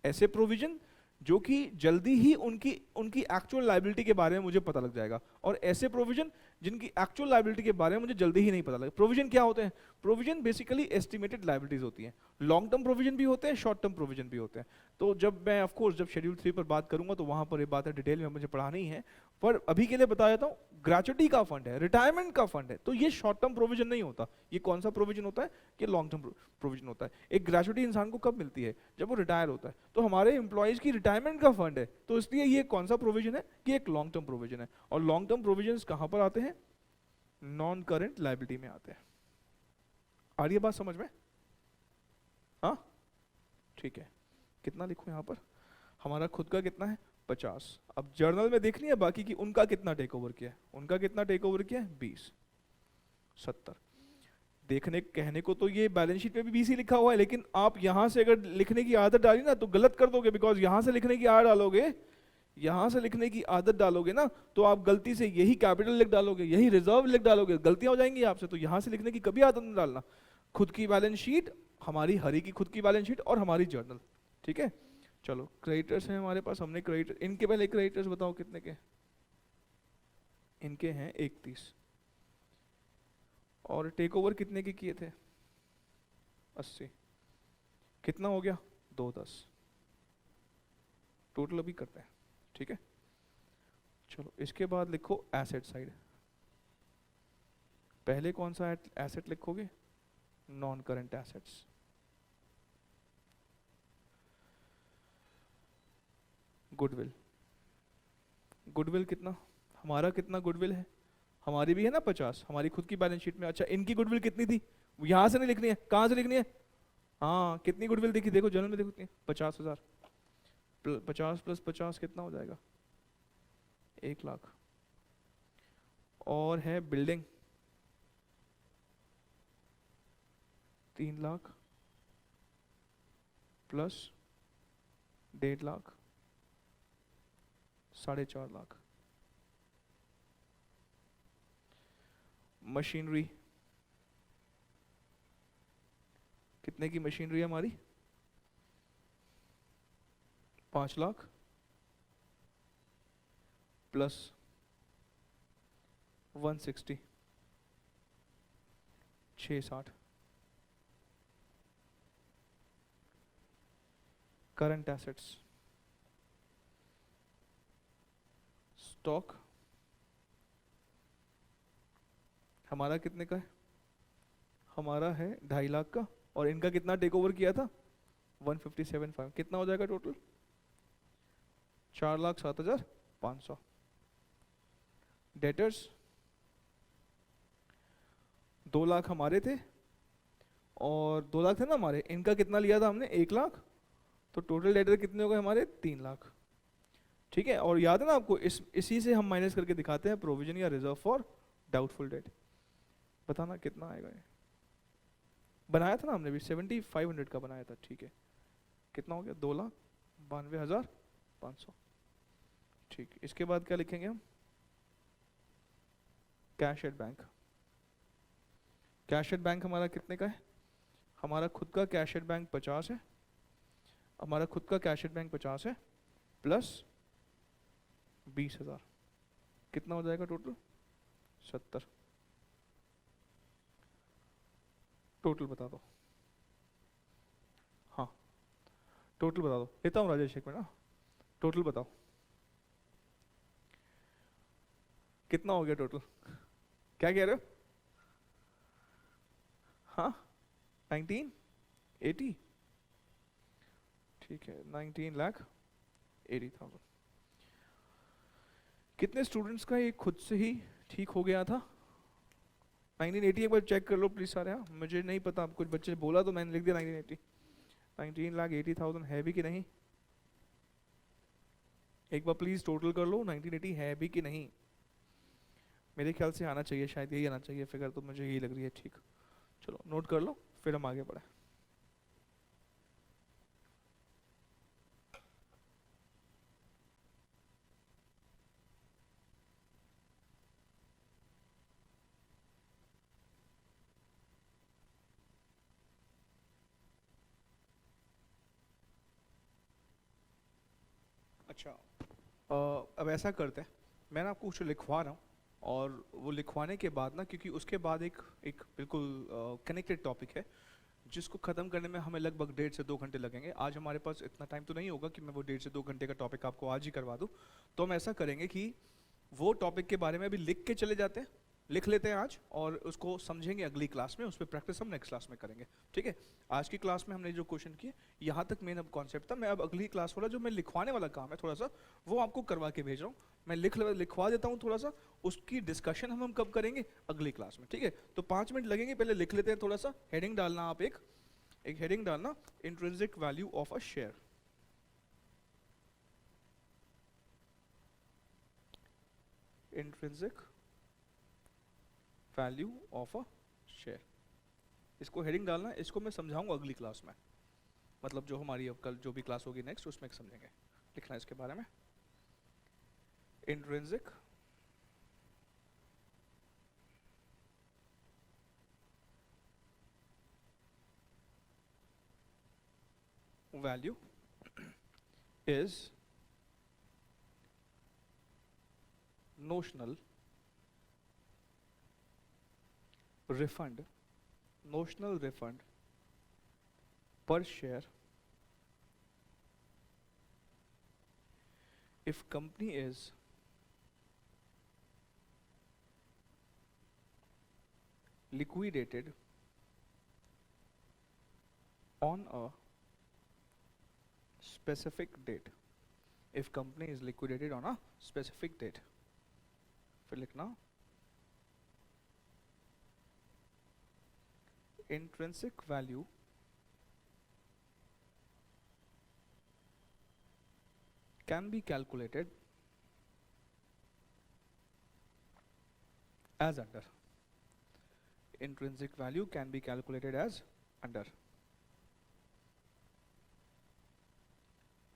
ऐसे प्रोविजन जो कि जल्दी ही उनकी उनकी एक्चुअल लायबिलिटी के बारे में मुझे पता लग जाएगा, और ऐसे प्रोविजन जिनकी एक्चुअल लायबिलिटी के बारे में मुझे जल्दी ही नहीं पता लगेगा। प्रोविजन क्या होते हैं? प्रोविजन बेसिकली एस्टिमेटेड लायबिलिटीज होती हैं। लॉन्ग टर्म प्रोविजन भी होते हैं, शॉर्ट टर्म प्रोविजन भी होते हैं। तो जब मैं ऑफ कोर्स जब शेड्यूल 3 पर बात करूंगा तो वहां पर ये बात है डिटेल में मुझे पढ़ानी है, पर अभी के लिए बता देता हूँ। ग्रेचुटी का फंड है, रिटायरमेंट का फंड है, तो ये शॉर्ट टर्म प्रोविजन नहीं होता। ये कौन सा प्रोविजन होता है? कि लॉन्ग टर्म प्रोविजन होता है। एक ग्रेचुटी इंसान को कब मिलती है? जब वो रिटायर होता है। तो हमारे एम्प्लॉयज की रिटायरमेंट का फंड है, तो इसलिए ये कौन सा प्रोविजन है? कि एक लॉन्ग टर्म प्रोविजन है। और लॉन्ग टर्म प्रोविजन कहां पर आते हैं? नॉन करंट लायबिलिटी में आते हैं। आ रही है बात समझ में? हाँ, ठीक है। कितना लिखूं यहाँ पर? हमारा खुद का कितना है? 50। अब जर्नल में देखनी है बाकी की उनका कितना टेक ओवर किया है। उनका कितना टेक ओवर किया है? 20। 70। देखने कहने को तो ये बैलेंस शीट पे भी बीसी लिखा हुआ है, लेकिन आप यहाँ से अगर लिखने की आदत डाली ना तो गलत कर दोगे, बिकॉज यहाँ से लिखने की आदत डालोगे, यहाँ से लिखने की आदत डालोगे ना तो आप गलती से यही कैपिटल लिख डालोगे, यही रिजर्व लिख डालोगे, गलतियां हो जाएंगी आपसे। तो यहाँ से लिखने की कभी आदत नहीं डालना। खुद की बैलेंस शीट, हमारी हरी की खुद की बैलेंस शीट और हमारी जर्नल, ठीक है। चलो क्रेडिटर्स हैं हमारे पास, हमने क्रेडिटर, इनके पहले क्रेडिटर्स बताओ कितने के, इनके हैं 31, और टेक ओवर कितने के किए थे, 80, कितना हो गया, 210, टोटल अभी करते हैं, ठीक है। चलो इसके बाद लिखो एसेट साइड। पहले कौन सा एसेट लिखोगे, non current assets. Goodwill, goodwill कितना, हमारा कितना गुडविल है, हमारी भी है ना 50, हमारी खुद की बैलेंस शीट में। अच्छा इनकी गुडविल कितनी थी, यहां से नहीं लिखनी है, कहां से लिखनी है, हाँ कितनी गुडविल दिखी, देखो जर्नल में देखो कितनी, 50,000, 50 + 50 कितना हो जाएगा, 1 लाख। और है building 3 lakh plus 1.5 lakh, 4.5 lakh. Machinery, कितने की मशीनरी है हमारी, 5 lakh plus 160, 660। Current assets, stock हमारा कितने का है, हमारा है 2.5 लाख का, और इनका कितना टेक ओवर किया था, 157.5, कितना हो जाएगा टोटल, 4,07,500। डेटर्स 2 लाख हमारे थे, और 2 लाख थे ना हमारे, इनका कितना लिया था हमने, 1 लाख, तो टोटल डेटर कितने हो गए हमारे, 3 लाख, ठीक है। और याद है ना आपको, इसी से हम माइनस करके दिखाते हैं प्रोविजन या रिजर्व फॉर डाउटफुल डेट। बताना कितना आएगा ये, बनाया था ना हमने भी, 7,500 का बनाया था, ठीक है। कितना हो गया, 2,92,500, ठीक। इसके बाद क्या लिखेंगे हम, cash at bank. Cash at bank हमारा कितने का है, हमारा खुद का कैश एट बैंक 50 है, हमारा खुद का कैश एट बैंक 50 है प्लस 20,000, कितना हो जाएगा टोटल, 70। टोटल बता दो, हाँ टोटल बता दो, लेता हूँ राजेश एक मिनट ना, टोटल बताओ कितना हो गया टोटल, क्या कह रहे हो, हाँ 1980, ठीक है, 19,80,000। कितने स्टूडेंट्स का ये खुद से ही ठीक हो गया था, 1980 एक बार चेक कर लो प्लीज सारे, हाँ मुझे नहीं पता, कुछ बच्चे ने बोला तो मैंने लिख दिया 1980, 19,80,000 है भी कि नहीं, एक बार प्लीज टोटल कर लो 1980 है भी कि नहीं। मेरे ख्याल से आना चाहिए, शायद यही आना चाहिए फिगर, तो मुझे यही लग रही है, ठीक। चलो नोट कर लो, फिर हम आगे बढ़े। अच्छा अब ऐसा करते हैं, मैं ना आपको कुछ लिखवा रहा हूँ, और वो लिखवाने के बाद ना, क्योंकि उसके बाद एक एक बिल्कुल कनेक्टेड टॉपिक है जिसको ख़त्म करने में हमें लगभग 1.5 से 2 घंटे लगेंगे। आज हमारे पास इतना टाइम तो नहीं होगा कि मैं वो 1.5 से 2 घंटे का टॉपिक आपको आज ही करवा दूँ। तो हम ऐसा करेंगे कि वो टॉपिक के बारे में अभी लिख के चले जाते हैं, लिख लेते हैं आज, और उसको समझेंगे अगली क्लास में, उस पर प्रैक्टिस हम नेक्स्ट क्लास में करेंगे, ठीक है। आज की क्लास में हमने जो क्वेश्चन किए यहाँ तक मेन अब कॉन्सेप्ट था। मैं अब अगली क्लास वाला जो मैं लिखवाने वाला काम है थोड़ा सा, वो आपको करवा के भेज रहा हूँ। मैं लिखवा देता हूँ थोड़ा सा, उसकी डिस्कशन हम कब करेंगे, अगली क्लास में, ठीक है। तो 5 मिनट लगेंगे, पहले लिख लेते हैं थोड़ा सा। हेडिंग डालना, आप एक हेडिंग डालना, intrinsic value of a share. Intrinsic value of a share, इसको हेडिंग डालना, इसको मैं समझाऊंगा अगली क्लास में, मतलब जो हमारी अब कल जो भी क्लास होगी नेक्स्ट उसमें समझेंगे, लिखना इसके बारे में। Intrinsic value is notional refund per share if company is liquidated on a specific date, if company is liquidated on a specific date, फिर लिखना intrinsic value can be calculated as under. Intrinsic value can be calculated as under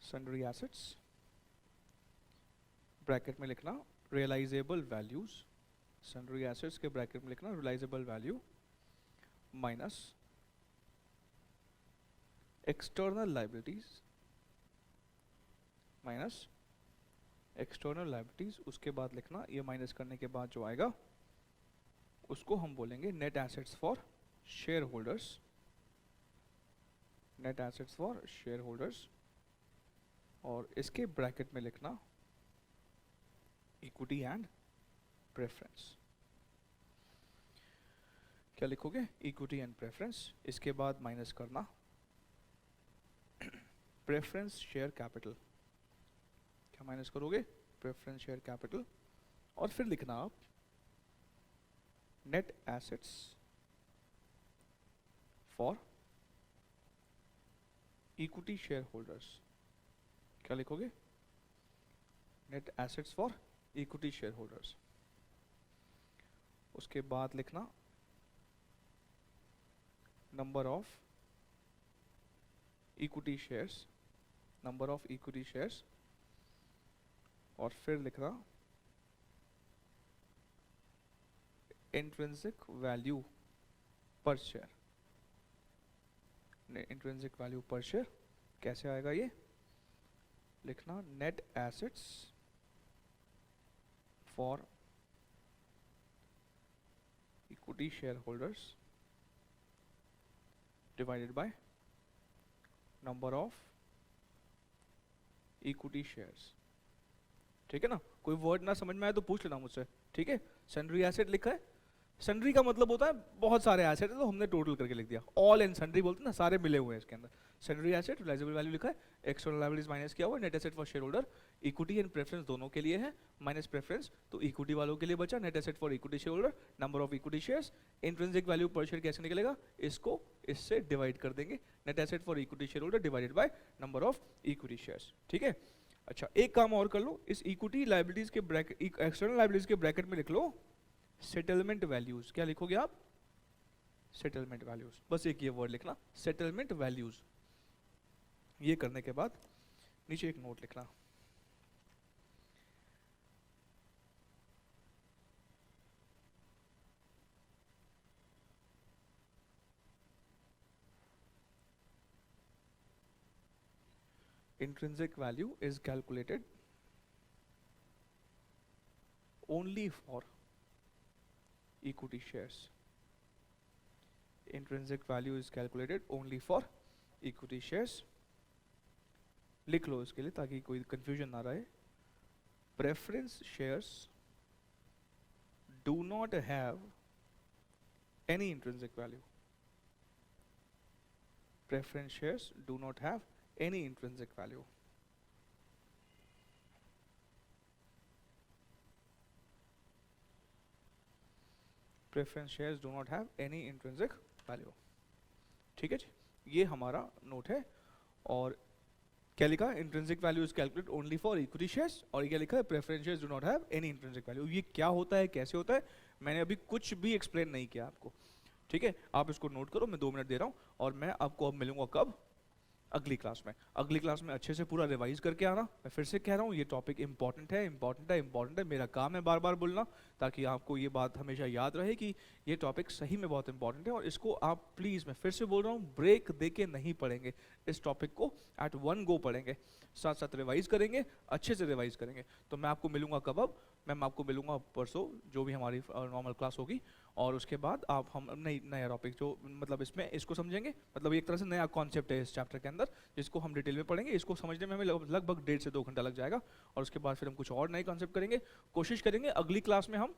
sundry assets, bracket में लिखना realizable values, sundry assets के bracket में लिखना realizable value minus external liabilities, minus external liabilities, उसके बाद लिखना ये माइनस करने के बाद जो आएगा उसको हम बोलेंगे net assets for shareholders, net assets for shareholders, और इसके ब्रैकेट में लिखना इक्विटी एंड प्रेफरेंस। क्या लिखोगे? इक्विटी एंड प्रेफरेंस, इसके बाद माइनस करना प्रेफरेंस शेयर कैपिटल। क्या माइनस करोगे? प्रेफरेंस शेयर कैपिटल, और फिर लिखना आप net assets for equity share holders. क्या लिखोगे? Net assets for equity share holders. उसके बाद लिखना number of equity shares, number of equity shares, और फिर लिखना इंट्रिंसिक वैल्यू पर शेयर। इंट्रिंसिक वैल्यू पर शेयर कैसे आएगा? ये लिखना net assets for equity share holders divided by number of equity shares. ठीक है ना? कोई वर्ड ना समझ में आए तो पूछ लेना मुझसे, ठीक है? सन्ड्री एसेट लिखा है, सन्ड्री का मतलब होता है बहुत सारे एसेट है, तो हमने टोटल करके लिख दिया। ऑल एंड सन्ड्री बोलते हैं ना, सारे मिले हुए हैं इसके अंदर। सन्ड्री एसेट रिलाइजेबल वैल्यू लिखा है, एक्सटर्नल लायबिलिटीज माइनस किया हुआ, net asset for share holder, equity and preference दोनों के लिए है, माइनस प्रेफरेंस तो इक्विटी वालों के लिए बचा, net asset for equity share holder, number of equity shares, intrinsic value पर शेयर कैसे निकलेगा? इसको इससे डिवाइड कर देंगे, net asset for equity share holder divided by number of equity shares. ठीक है? अच्छा, एक काम और कर लो, इस इक्विटी लायबिलिटीज के ब्रैकेट, एक्सटर्नल लायबिलिटीज के ब्रैकेट में लिख लो सेटलमेंट वैल्यूज। क्या लिखोगे आप? सेटलमेंट वैल्यूज, बस एक ये वर्ड लिखना सेटलमेंट वैल्यूज। ये करने के बाद नीचे एक नोट लिखना, intrinsic value is calculated only for equity shares. Intrinsic value is calculated only for equity shares. लिख लो इसके लिए ताकि कोई कंफ्यूजन ना रहे। Preference shares do not have any intrinsic value. Preference shares do not have any intrinsic value. Preference shares do not have any intrinsic value. ठीक है जी, ये हमारा नोट है। और क्या लिखा? Intrinsic value is calculate only for equity shares, और क्या लिखा है? Preference shares do not have any intrinsic value. ये क्या होता है, कैसे होता है, मैंने अभी कुछ भी एक्सप्लेन नहीं किया आपको। ठीक है, आप इसको नोट करो, मैं 2 मिनट दे रहा हूँ और मैं आपको अब मिलूंगा कब, अगली क्लास में। अगली क्लास में अच्छे से पूरा रिवाइज करके आना। मैं फिर से कह रहा हूँ ये टॉपिक इंपॉर्टेंट है, इंपॉर्टेंट है, इंपॉर्टेंट है। मेरा काम है बार बार बोलना, ताकि आपको ये बात हमेशा याद रहे कि ये टॉपिक सही में बहुत इंपॉर्टेंट है और इसको आप प्लीज़, मैं फिर से बोल रहा हूँ, ब्रेक दे के नहीं पढ़ेंगे। इस टॉपिक को एट वन गो पढ़ेंगे, साथ साथ रिवाइज करेंगे, अच्छे से रिवाइज करेंगे। तो मैं आपको मिलूंगा कब, अब मैं आपको मिलूंगा परसों, जो भी हमारी नॉर्मल क्लास होगी। और उसके बाद आप हम नई नया टॉपिक जो मतलब इसमें इसको समझेंगे, मतलब एक तरह से नया कॉन्सेप्ट है इस चैप्टर के अंदर, जिसको हम डिटेल में पढ़ेंगे। इसको समझने में हमें लगभग 1.5 से 2 घंटा लग जाएगा और उसके बाद फिर हम कुछ और नए कॉन्सेप्ट करेंगे। कोशिश करेंगे अगली क्लास में हम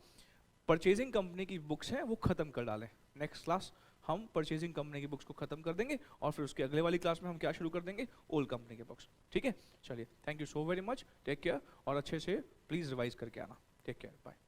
परचेजिंग कंपनी की बुक्स हैं वो ख़त्म कर डालें। नेक्स्ट क्लास हम परचेजिंग कंपनी की बुक्स को ख़त्म कर देंगे और फिर उसके अगले वाली क्लास में हम क्या शुरू कर देंगे, ओल्ड कंपनी के बुक्स। ठीक है, चलिए, thank you so very much, take care और अच्छे से प्लीज़ रिवाइज करके आना। Take care, bye.